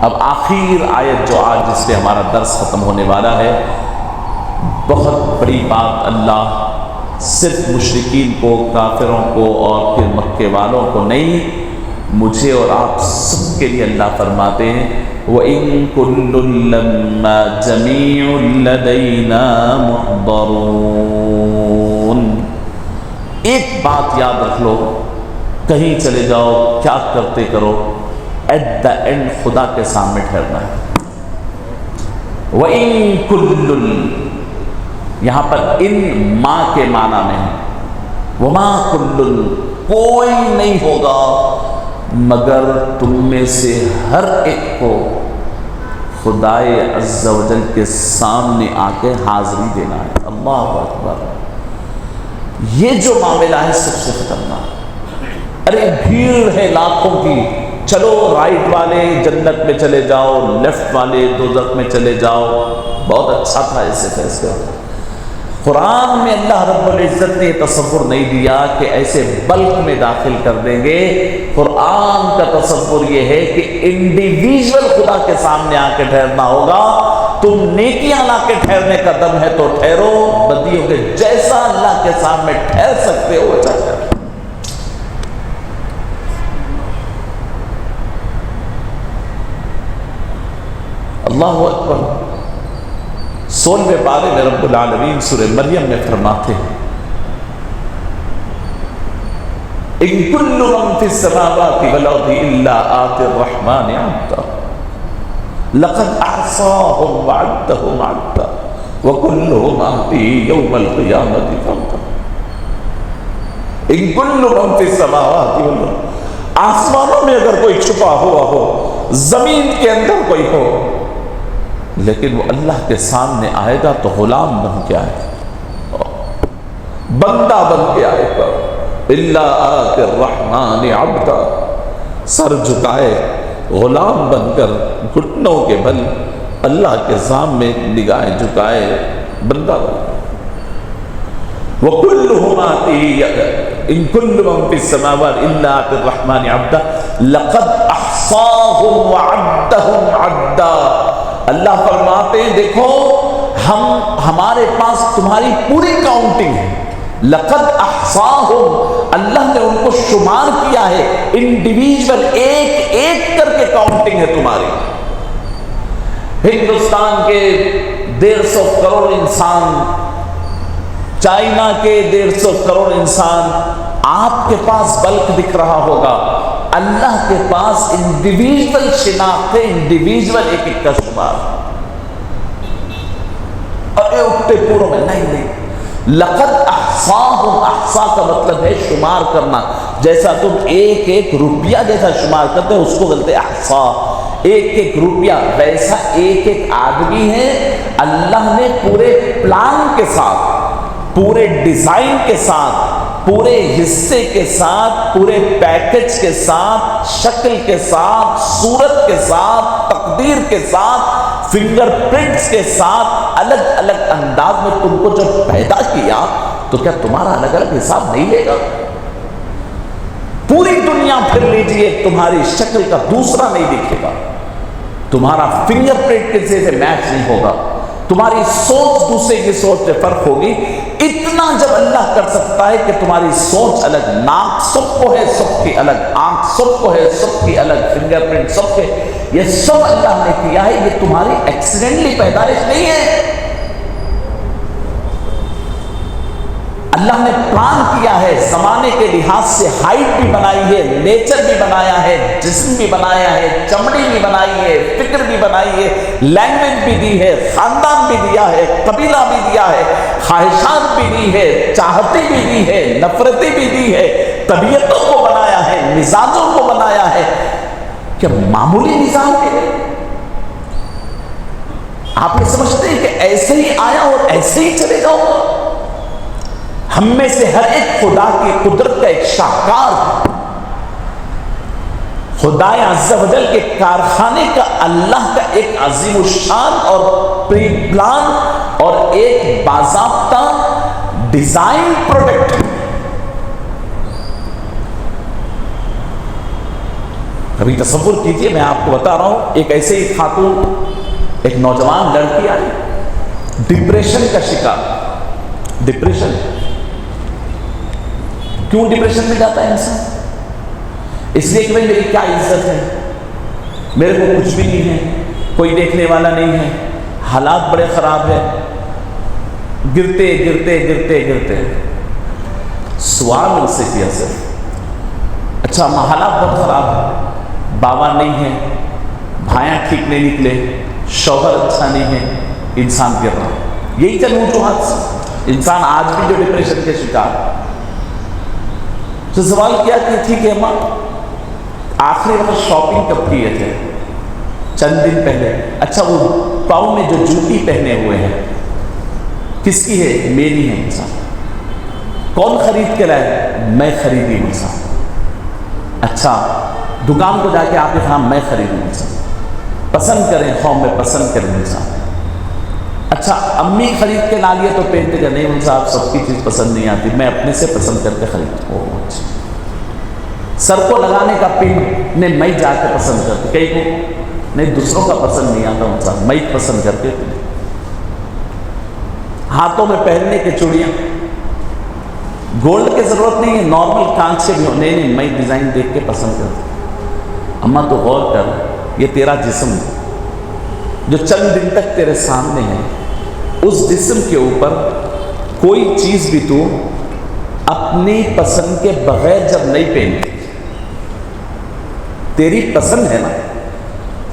اب آخر آیت جو آج جس پہ ہمارا درس ختم ہونے والا ہے، بہت بڑی بات اللہ صرف مشرکین کو، کافروں کو اور پھر مکے والوں کو نہیں، مجھے اور آپ سب کے لیے اللہ فرماتے ہیں وَإِن كُلٌّ لَمَّا جَمِيعٌ لَدَيْنَا مُحْضَرُونَ۔ ایک بات یاد رکھ لو، کہیں چلے جاؤ، کیا کرتے کرو، ایٹ دا اینڈ خدا کے سامنے ٹھہرنا ہے۔ وَإِن كُلٌّ، یہاں پر ان ماں کے معنی میں ہے، وَمَا كُلٌّ، کوئی نہیں ہوگا مگر تم میں سے ہر ایک کو خدائے عز و جل کے سامنے آ کے حاضری دینا ہے۔ اللہ اکبر، یہ جو معاملہ ہے سب سے خطرناک۔ ارے بھیڑ ہے لاکھوں کی، چلو رائٹ والے جنت میں چلے جاؤ، لیفٹ والے دوزخ میں چلے جاؤ، بہت اچھا تھا ایسے فیصلے۔ قرآن میں اللہ رب العزت نے تصور نہیں دیا کہ ایسے بلک میں داخل کر دیں گے۔ قرآن کا تصور یہ ہے کہ انڈیویجول خدا کے سامنے آ کے ٹھہرنا ہوگا۔ تم نیکیاں لا کے ٹھہرنے کا دم ہے تو ٹھہرو، بدیوں کے جیسا اللہ کے سامنے ٹھہر سکتے ہو ویسا ٹھہرو۔ اللہ اکبر۔ 16ویں پارے میں رب العالمین سورہ مریم میں فرماتے ہیں ان کل من فی السماوات والارض الا آتی الرحمن عبدا لقد احصاهم وعدهم عدا وكلهم آتیہ یوم القیامۃ فردا۔ ان کل من فی السماوات والارض، آسمانوں میں اگر کوئی چھپا ہوا ہو، زمین کے اندر کوئی ہو، لیکن وہ اللہ کے سامنے آئے گا تو غلام بن کے آئے گا، بندہ بن کے آئے گا۔ الا آتی الرحمن عبدا، سر جھکائے غلام بن کر گھٹنوں کے بل اللہ کے سامنے نگاہیں جھکائے بندہ بن۔ وَكُلُّهُمْ آتِيهِ إِن كُلُّ مَن فِي السَّمَاوَاتِ إِلَّا آتِي الرَّحْمَنِ عَبْدًا لَقَدْ أَحْصَاهُمْ وَعَدَّهُمْ عَدًّا۔ اللہ فرماتے ہیں دیکھو ہمارے پاس تمہاری پوری کاؤنٹنگ ہے۔ لقد احصاہم، اللہ نے ان کو شمار کیا ہے، انڈیویجول ایک ایک کر کے کاؤنٹنگ ہے تمہاری۔ ہندوستان کے 150 کروڑ انسان، چائنا کے 150 کروڑ انسان، آپ کے پاس بلک دکھ رہا ہوگا، اللہ کے پاس انڈیویجول شناخت ہے، انڈیویجول ایک ایک کا شمار۔ ارے اٹھتے پوروں میں نہیں، لقد احصاہم، احصا کا مطلب ہے شمار کرنا، جیسا تم ایک ایک روپیہ جیسا شمار کرتے ہیں اس کو بولتے ہیں احصا، ایک ایک روپیہ، ویسا ایک ایک آدمی ہے اللہ نے پورے پلان کے ساتھ، پورے ڈیزائن کے ساتھ، پورے حصے کے ساتھ، پورے پیکج کے ساتھ، شکل کے ساتھ، صورت کے ساتھ، تقدیر کے ساتھ، فنگر پرنٹس کے ساتھ، الگ الگ انداز میں تم کو جب پیدا کیا تو کیا تمہارا الگ الگ حساب نہیں لے گا؟ پوری دنیا پھر لیجئے تمہاری شکل کا دوسرا نہیں دکھے گا، تمہارا فنگر پرنٹ کسی سے میچ نہیں ہوگا، تمہاری سوچ دوسرے کی سوچ سے فرق ہوگی۔ اتنا جب اللہ کر سکتا ہے کہ تمہاری سوچ الگ، ناک سب کو ہے سب کی الگ، آنکھ سب کو ہے سب کی الگ، فنگر پرنٹ سب کے، یہ سب اللہ نے کیا ہے، یہ تمہاری ایکسیڈنٹلی پیدائش نہیں ہے، اللہ نے پلان کیا ہے، زمانے کے لحاظ سے ہائٹ بھی بنائی ہے، نیچر بھی بنایا ہے، جسم بھی بنایا ہے، چمڑی بھی بنائی ہے، فکر بھی بنائی ہے، لینگویج بھی دی ہے، خاندان بھی دیا ہے، قبیلہ بھی دیا ہے، خواہشات بھی دی ہے، چاہتی بھی دی ہے، نفرتی بھی دی ہے، طبیعتوں کو بنایا ہے، مزاجوں کو بنایا ہے۔ کیا معمولی نظام کے لیے آپ یہ سمجھتے ہیں کہ ایسے ہی آیا اور ایسے ہی چلے جاؤ؟ ہم میں سے ہر ایک خدا کی قدرت کا ایک شاہکار، خدا عز و جل کے کارخانے کا اللہ کا ایک عظیم الشان اور پری پلان اور ایک باضابطہ ڈیزائن پروڈکٹ۔ کبھی تصور کیجئے، میں آپ کو بتا رہا ہوں، ایک ایسے ہی خاتون، ایک نوجوان لڑکی آئی، ڈپریشن کا شکار۔ ڈپریشن کیوں ڈپریشن میں جاتا ہے انسان؟ اس لیے کہ بھائی میری کیا عزت ہے، میرے کو کچھ بھی نہیں ہے، کوئی دیکھنے والا نہیں ہے، حالات بڑے خراب ہیں، گرتے گرتے گرتے گرتے سوال ان سے کیا صرف، اچھا حالات بہت خراب ہے، بابا نہیں ہے، بھائیاں ٹھیک نہیں نکلے، شوہر اچھا نہیں ہے، انسان گر رہا، یہی چل وجوہات سے انسان آج بھی جو ڈپریشن کے شکار۔ تو سوال کیا کہ ٹھیک ہے ماں، آخری وقت شاپنگ کب کیے تھے؟ چند دن پہلے۔ اچھا وہ پاؤں میں جو جوتی پہنے ہوئے ہیں کس کی ہے؟ میری ہے انسان۔ کون خرید کے لائے؟ میں خریدی انسان۔ اچھا دکان کو جا کے آپ نے کہا میں خریدوں انسان، پسند کریں خواب میں پسند کریں انسان۔ اچھا امی خرید کے لا لیے تو پہنتے کہ نہیں ان صاحب سب کی چیز پسند نہیں آتی، میں اپنے سے پسند کر کے خریدوں۔ سر کو لگانے کا پن نے میں جا کے پسند کرتے، کئی کو نہیں دوسروں کا پسند نہیں آتا انسان، میں پسند کر کے۔ ہاتھوں میں پہننے کے چوڑیاں گولڈ کی ضرورت نہیں ہے، نارمل کانچ سے بھی ہو، نہیں میں ڈیزائن دیکھ کے پسند کرتا۔ اما تو غور کر، یہ تیرا جسم جو چند دن تک تیرے سامنے ہے، اس جسم کے اوپر کوئی چیز بھی تو اپنی پسند کے بغیر جب نہیں پہنتی، تیری پسند ہے نا،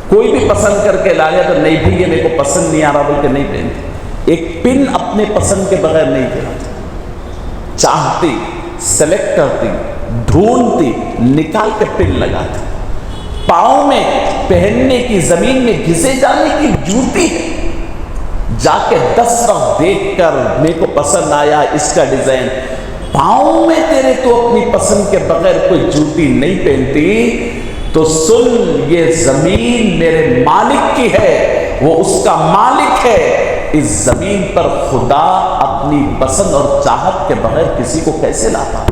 کوئی بھی پسند کر کے لا لیا تو نہیں بھی یہ میرے کو پسند نہیں آ رہا بول کے نہیں پہنتی۔ ایک پن اپنے پسند کے بغیر نہیں پہنتی، چاہتی سلیکٹ کرتی، ڈھونڈتی، نکال کے پن لگاتی۔ پاؤں میں پہننے کی، زمین میں گھسے جانے کی جوتی ہے، جا کے 10 رخ دیکھ کر میرے کو پسند آیا اس کا ڈیزائن، پاؤں میں تیرے تو اپنی پسند کے بغیر کوئی جوتی نہیں پہنتی، تو سن یہ زمین میرے مالک کی ہے، وہ اس کا مالک ہے۔ اس زمین پر خدا اپنی پسند اور چاہت کے بغیر کسی کو کیسے لاتا؟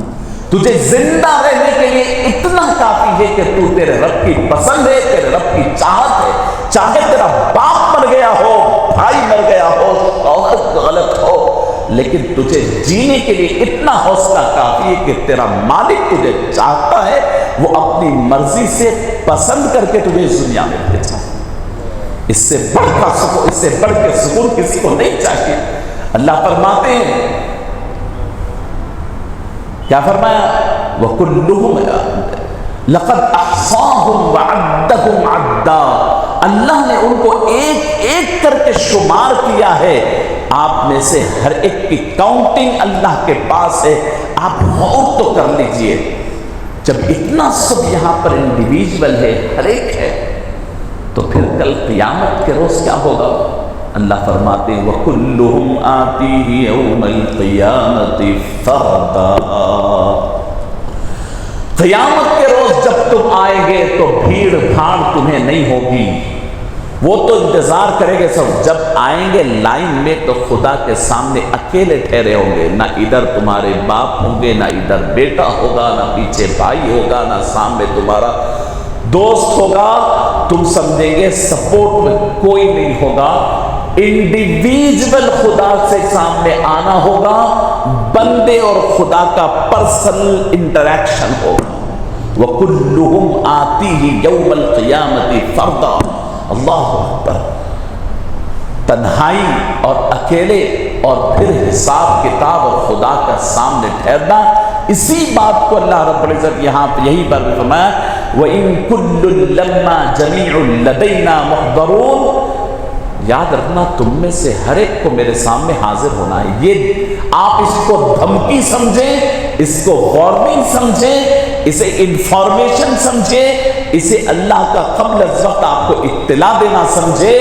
تجھے زندہ رہنے کے لیے اتنا کافی ہے کہ تو تیرے رب کی پسند ہے، تیرے رب کی چاہت ہے، چاہے تیرا باپ مر گیا ہو، بھائی مر گیا ہو، عورت غلط ہو، لیکن تجھے جینے کے لیے اتنا حوصلہ کافی ہے کہ تیرا مالک تجھے چاہتا ہے، وہ اپنی مرضی سے پسند کر کے تجھے اس دنیا میں بھیجا۔ اس سے بڑھ کر سکون، اس سے بڑھ کے سکون کسی کو نہیں چاہیے۔ اللہ فرماتے ہیں، کیا فرمایا؟ وَكُلُّهُمْ لَقَدْ أَحْصَاهُمْ وَعَدَّهُمْ عَدًّا، اللہ نے ان کو ایک ایک کر کے شمار کیا ہے۔ آپ میں سے ہر ایک کی کاؤنٹنگ اللہ کے پاس ہے، آپ غور تو کر لیجئے۔ جب اتنا سب یہاں پر انڈیویجول ہے، ہر ایک ہے، تو پھر کل قیامت کے روز کیا ہوگا؟ اللہ فرماتے ہیں وَكُلُّهُمْ آتِيهِ يَوْمَ الْقِيَامَةِ فَرْدًا، قیامت کے روز جب تم آئیں گے تو بھیڑ بھاڑ تمہیں نہیں ہوگی، وہ تو انتظار کرے گے سب، جب آئیں گے لائن میں تو خدا کے سامنے اکیلے ٹھہرے ہوں گے، نہ ادھر تمہارے باپ ہوں گے، نہ ادھر بیٹا ہوگا، نہ پیچھے بھائی ہوگا، نہ سامنے تمہارا دوست ہوگا، تم سمجھیں گے سپورٹ میں کوئی نہیں ہوگا، انڈیویجول خدا سے سامنے آنا ہوگا، بندے اور خدا کا پرسنل انٹریکشن ہوگا۔ وَكُلُّهُمْ آتِيهِ يَوْمَ الْقِيَامَةِ فَرْدًا، اللہ اکبر، تنہائی اور اکیلے اور پھر حساب کتاب اور خدا کا سامنے ٹھہرنا، اسی بات کو اللہ رب العزت یہاں پہ یہی بار میں فرمایا وَإِن كُلٌّ لَمَّا جَمِيعٌ لَدَيْنَا مُحْضَرُونَ، یاد رکھنا تم میں سے ہر ایک کو میرے سامنے حاضر ہونا ہے۔ یہ آپ اس کو دھمکی سمجھیں، اس کو وارننگ سمجھیں، اسے انفارمیشن سمجھیں، اسے اللہ کا قبل از وقت آپ کو اطلاع دینا سمجھے۔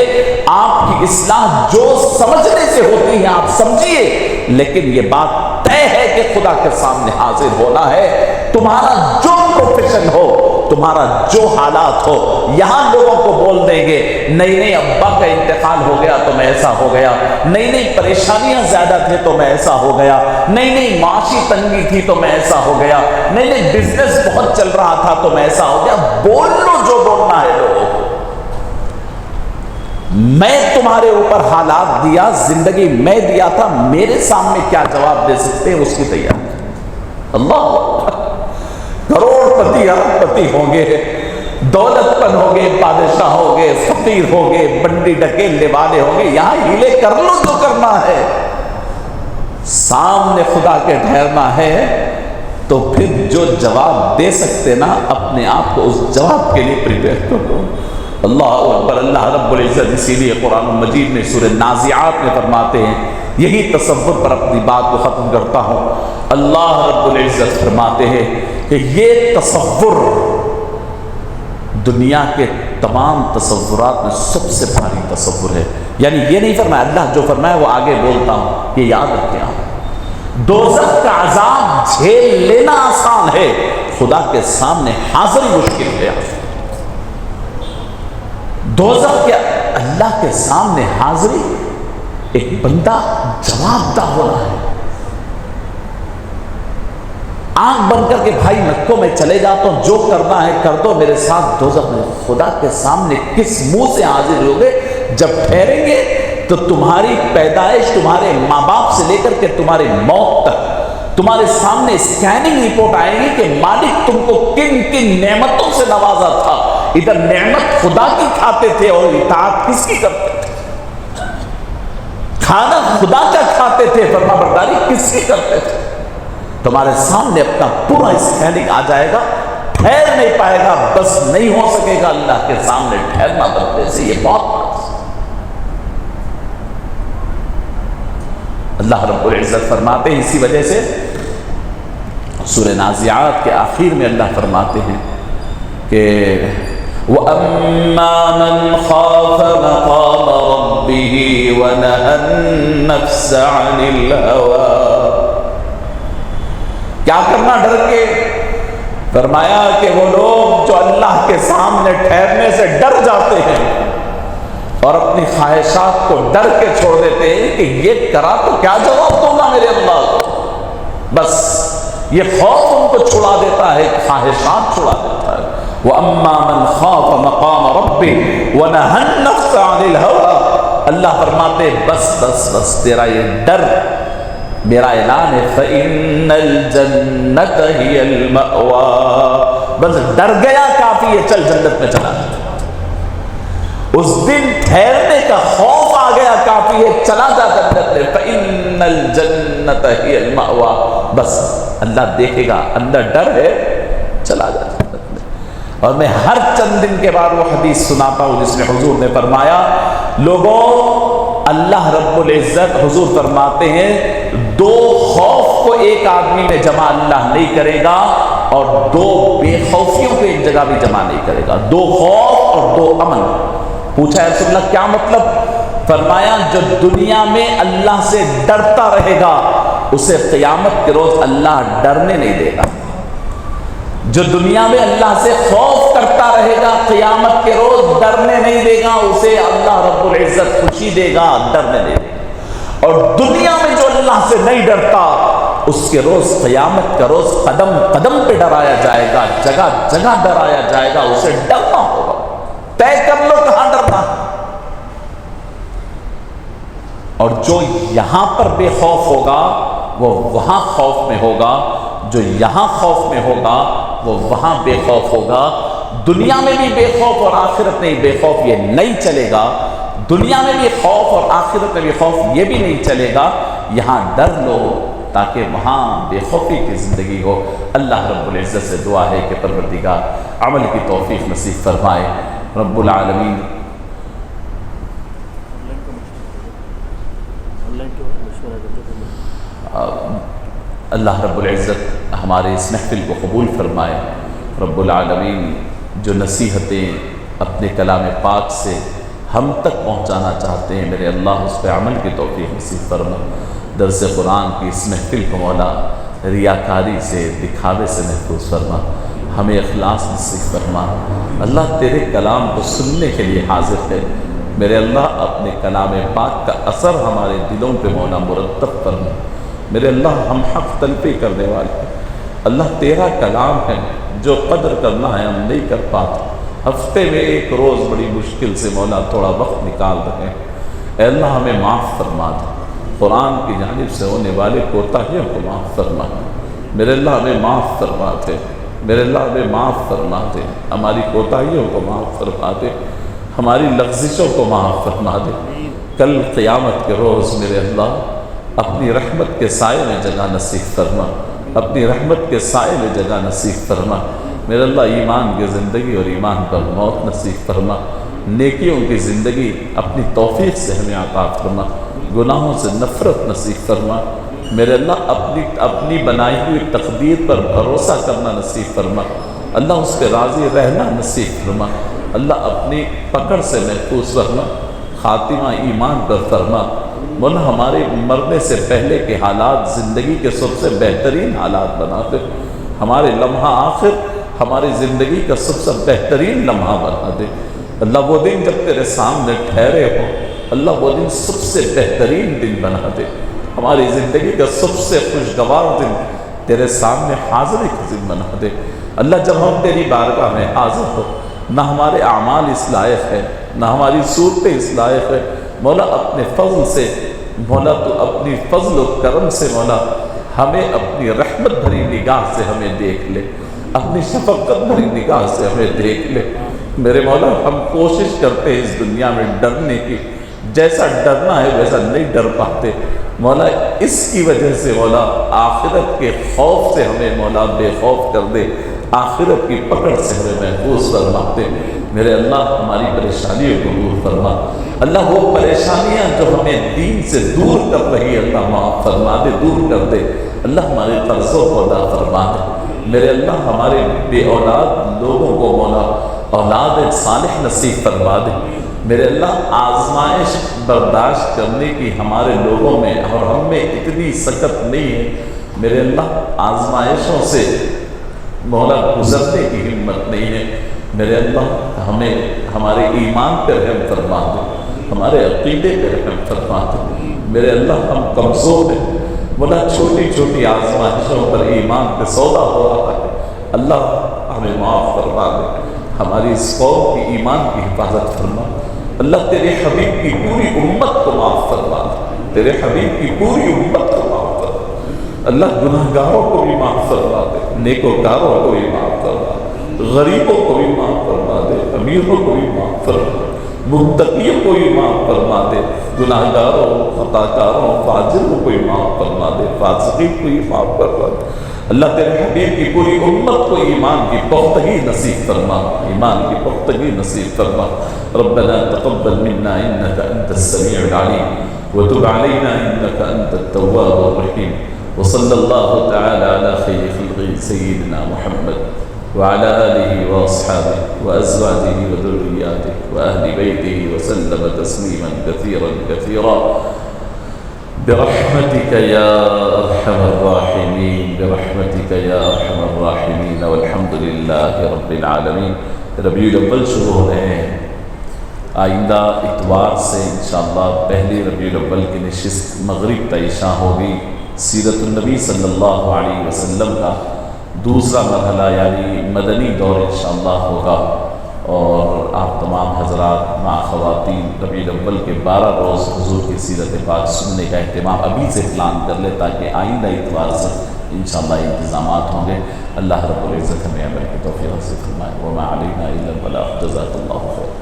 آپ کی اصلاح جو سمجھنے سے ہوتی ہے آپ سمجھیے، لیکن یہ بات طے ہے کہ خدا کے سامنے حاضر ہونا ہے۔ تمہارا جو پروفیشن ہو، تمہارا جو حالات ہو، یہاں لوگوں کو بول دیں گے نہیں ابا کا انتقال ہو گیا تو میں ایسا ہو گیا، نہیں پریشانیاں زیادہ تھے تو میں ایسا ہو گیا، نہیں معاشی تنگی تھی تو میں ایسا ہو گیا، نہیں بزنس بہت چل رہا تھا تو میں ایسا ہو گیا۔ بول لو جو بولنا ہے لوگوں کو، میں تمہارے اوپر حالات دیا، زندگی میں دیا تھا، میرے سامنے کیا جواب دے سکتے ہیں اس کی تیاری۔ اللہ کروڑ کروڑپتی اربپتی ہوں گے، دولت پن ہوں گے، بادشاہ ہوں گے، فقیر ہوں گے، بنڈی ڈکیلنے والے ہوں گے، یہاں ہیلے کر لو جو کرنا ہے، سامنے خدا کے ٹھہرنا ہے تو پھر جو جواب دے سکتے نا اپنے آپ کو اس جواب کے لیے پریپیئر کرو۔ اللہ اکبر۔ اللہ رب العزت اسی لیے قرآن مجید میں سورہ نازعات میں فرماتے ہیں، یہی تصور پر اپنی بات کو ختم کرتا ہوں، اللہ رب العزت فرماتے ہیں کہ یہ تصور دنیا کے تمام تصورات میں سب سے بھاری تصور ہے۔ یعنی یہ نہیں فرمایا، اللہ جو فرمایا وہ آگے بولتا ہوں، یہ یاد رکھیں آپ۔ دوزخ کا عذاب جھیل لینا آسان ہے، خدا کے سامنے حاضری مشکل ہے۔ دوزخ کے اللہ کے سامنے حاضری، ایک بندہ جواب دہ ہو رہا ہے، آنکھ بند کر کے بھائی مکوں میں چلے جاتا ہوں، جو کرنا ہے کر دو میرے ساتھ دوزخ میں۔ خدا کے سامنے کس منہ سے حاضر ہوگے؟ جب ٹھہریں گے تو تمہاری پیدائش، تمہارے ماں باپ سے لے کر کے تمہاری موت تک تمہارے سامنے اسکیننگ رپورٹ آئے گی کہ مالک تم کو کن کن نعمتوں سے نوازا تھا۔ ادھر نعمت خدا کی کھاتے تھے اور اطاعت کس کی کرتے تھے؟ کھانا خدا کا کھاتے تھے، فرما برداری کس کی کرتے تھے؟ تمہارے سامنے اپنا پورا اسکیننگ آ جائے گا، ٹھہر نہیں پائے گا، بس نہیں ہو سکے گا اللہ کے سامنے ٹھہرنا بندے سے، یہ بہت اللہ رب العزت فرماتے ہیں۔ اسی وجہ سے سورہ نازعات کے آخر میں اللہ فرماتے ہیں کہ وَأَمَّا مَنْ خَافَ مَقَامَ رَبِّهِ وَنَهَى النَّفْسَ عَنِ الْهَوَىٰ۔ کیا کرنا ڈر کے؟ فرمایا کہ وہ لوگ جو اللہ کے سامنے ٹھہرنے سے ڈر جاتے ہیں اور اپنی خواہشات کو ڈر کے چھوڑ دیتے ہیں کہ یہ کرا تو کیا جواب دوں گا میرے اللہ کو، بس یہ خوف ان کو چھڑا دیتا ہے، خواہشات چھڑا دیتا ہے۔ وَأَمَّا مَنْ خَافَ مَقَامَ رَبِّهِ وَنَهَى النَّفْسَ عَنِ الْهَوَىٰ۔ اللہ فرماتے بس بس بس تیرا یہ ڈر، میرا اعلان ہے فَإِنَّ الْجَنَّةَ هِيَ الْمَأْوَىٰ، بس ڈر گیا کافی ہے، چل جنت میں چلا جاتا۔ اس دن ٹھہرنے کا خوف آ گیا کافی ہے، چلا جا جنت میں، فَإِنَّ الْجَنَّةَ هِيَ الْمَأْوَىٰ، بس اللہ دیکھے گا اندر ڈر ہے، چلا جا جنت میں۔ اور میں ہر چند دن کے بعد وہ حدیث سناتا ہوں جس میں حضور نے فرمایا لوگوں اللہ رب العزت حضور فرماتے ہیں دو خوف کو ایک آدمی میں جمع اللہ نہیں کرے گا اور دو بے خوفیوں کو ایک جگہ بھی جمع نہیں کرے گا، دو خوف اور دو امن۔ پوچھا رسول اللہ کیا مطلب؟ فرمایا جو دنیا میں اللہ سے ڈرتا رہے گا اسے قیامت کے روز اللہ ڈرنے نہیں دے گا، جو دنیا میں اللہ سے خوف کرتا رہے گا قیامت کے روز ڈرنے نہیں دے گا، اسے اللہ رب العزت خوشی دے گا، ڈرنے نہیں دے گا۔ اور دنیا میں جو اللہ سے نہیں ڈرتا اس کے روز قیامت کا روز قدم قدم پہ ڈرایا جائے گا، جگہ جگہ ڈرایا جائے گا، اسے ڈرنا ہوگا۔ طے کر لو کہاں ڈرنا۔ اور جو یہاں پر بے خوف ہوگا وہ وہاں خوف میں ہوگا، جو یہاں خوف میں ہوگا وہ وہاں بے خوف ہوگا۔ دنیا میں بھی بے خوف اور آخرت میں بے خوف یہ نہیں چلے گا، دنیا میں بھی خوف اور آخرت میں بھی خوف یہ بھی نہیں چلے گا، یہاں ڈر لو تاکہ وہاں بے خوفی کی زندگی ہو۔ اللہ رب العزت سے دعا ہے کہ پروردگار عمل کی توفیق نصیب فرمائے رب العالمین۔ اللہ رب العزت ہمارے اس محفل کو قبول فرمائے رب العالمین۔ جو نصیحتیں اپنے کلام پاک سے ہم تک پہنچانا چاہتے ہیں میرے اللہ اس پہ عمل کی توفیق نصیب فرما۔ درس قرآن کی اس محفل کو مولا ریاکاری سے دکھاوے سے محفوظ فرما، ہمیں اخلاص نصیب فرما۔ اللہ تیرے کلام کو سننے کے لیے حاضر ہے میرے اللہ، اپنے کلام پاک کا اثر ہمارے دلوں پہ مولا مرتب فرما میرے اللہ۔ ہم حق تلفی کرنے والے ہیں اللہ، تیرا کلام ہے جو قدر کرنا ہے ہم نہیں کر پاتے، ہفتے میں ایک روز بڑی مشکل سے مولا تھوڑا وقت نکال رہے ہیں، اے اللہ ہمیں معاف فرما دے، قرآن کی جانب سے ہونے والے کوتاہیوں کو معاف فرما میرے اللہ، ہمیں معاف فرما دے میرے اللہ ہمیں معاف فرما دے، ہماری کوتاہیوں کو معاف فرما دے، ہماری لغزشوں کو معاف فرما دے۔ کل قیامت کے روز میرے اللہ اپنی رحمت کے سائے میں جگہ نصیب فرما، اپنی رحمت کے سائے میں جگہ نصیب فرما۔ میرے اللہ ایمان کی زندگی اور ایمان پر موت نصیب فرما، نیکیوں کی زندگی اپنی توفیق سے ہمیں عطا فرما، گناہوں سے نفرت نصیب فرما۔ میرے اللہ اپنی بنائی ہوئی تقدیر پر بھروسہ کرنا نصیب فرما، اللہ اس پہ راضی رہنا نصیب فرما، اللہ اپنی پکڑ سے محفوظ رکھنا، خاتمہ ایمان پر فرما۔ مولا ہمارے مرنے سے پہلے کے حالات زندگی کے سب سے بہترین حالات بنا دے، ہمارے لمحہ آخر ہماری زندگی کا سب سے بہترین لمحہ بنا دے۔ اللہ وہ دن جب تیرے سامنے ٹھہرے ہو، اللہ وہ دن سب سے بہترین دن بنا دے، ہماری زندگی کا سب سے خوشگوار دن تیرے سامنے حاضری کا دن بنا دے۔ اللہ جب ہم تیری بارگاہ میں حاضر ہو، نہ ہمارے اعمال اس لائق ہے، نہ ہماری صورتیں اس لائق ہے، مولا اپنے فضل سے، مولا تو اپنی فضل و کرم سے مولا ہمیں اپنی رحمت بھری نگاہ سے ہمیں دیکھ لے، اپنی شفقت بھری نگاہ سے ہمیں دیکھ لے۔ میرے مولا ہم کوشش کرتے ہیں اس دنیا میں ڈرنے کی، جیسا ڈرنا ہے ویسا نہیں ڈر پاتے، مولا اس کی وجہ سے مولا آخرت کے خوف سے ہمیں مولا بے خوف کر دے، آخرت کی پکڑ سے ہمیں محفوظ فرما دے۔ میرے اللہ ہماری پریشانیوں کو دور فرما، اللہ وہ پریشانیاں جو ہمیں دین سے دور کر رہی اللہ معاف فرما دے، دور کر دے، اللہ ہمارے قرضوں کو ادا فرما دے۔ میرے اللہ ہمارے بے اولاد لوگوں کو مولا اولاد صالح نصیب فرما دے۔ میرے اللہ آزمائش برداشت کرنے کی ہمارے لوگوں میں اور ہم میں اتنی سکت نہیں ہے، میرے اللہ آزمائشوں سے مولا گزرنے کی ہمت نہیں ہے۔ میرے اللہ ہمیں ہمارے ایمان پہ رحم فرما دے، ہمارے عقیدے پہ رحم فرما دے۔ میرے اللہ ہم کمزور ہیں، مولا چھوٹی چھوٹی آزمائشوں پر ایمان پہ سودا ہو رہا ہے، اللہ ہمیں معاف فرما دے، ہماری اس قوم کی ایمان کی حفاظت فرما۔ اللہ تیرے حبیب کی پوری امت کو معاف فرما دے، تیرے حبیب کی پوری امت کو معاف فرما دے۔ اللہ گناہ گاروں کو بھی معاف فرما دے، نیکوکاروں کو بھی معاف فرما دے، غریبوں کو بھی معاف فرما دے، امیروں کو بھی معاف فرما دے، متقیوں کو بھی معاف فرما دے، گناہ گاروں، خطا کاروں، فاجروں کو بھی معاف فرما دے، فاسقین کو بھی معاف فرما دے۔ اللہ تیرے حبیب کی پوری امت کو ایمان کی پختگی نصیب فرما، ایمان کی پختگی نصیب فرما۔ ربنا تقبل منا انك انت السميع العليم وتب علينا انك انت التواب الرحيم، وصلى الله تعالى على خير خلقه سيدنا محمد وعلى آله وأصحابه وأزواجه وذرياته وأهل بيته وسلم تسليما كثيرا كثيرا برحمتك يا أرحم الراحمين، برحمتك يا أرحم الراحمين، والحمد لله رب العالمين۔ ربیع الاول شروع ہو رہے ہیں، آئندہ اتوار سے انشاءاللہ پہلی ربیع الاول کی نشست مغرب تا عشاء ہوگی۔ سیرت النبی صلی اللہ علیہ وسلم کا دوسرا مرحلہ یعنی مدنی دور انشاءاللہ ہوگا، اور آپ تمام حضرات مع خواتین ربیع الاول کے 12 روز حضور کی سیرت پاک سننے کا اہتمام ابھی سے پلان کر لیں تاکہ آئندہ اتوار سے انشاءاللہ انتظامات ہوں گے۔ اللہ رب العزت ہمیں عمل کی توفیق نصیب فرمائے۔ وما علینا الا البلاغ، جزاک اللہ خیر۔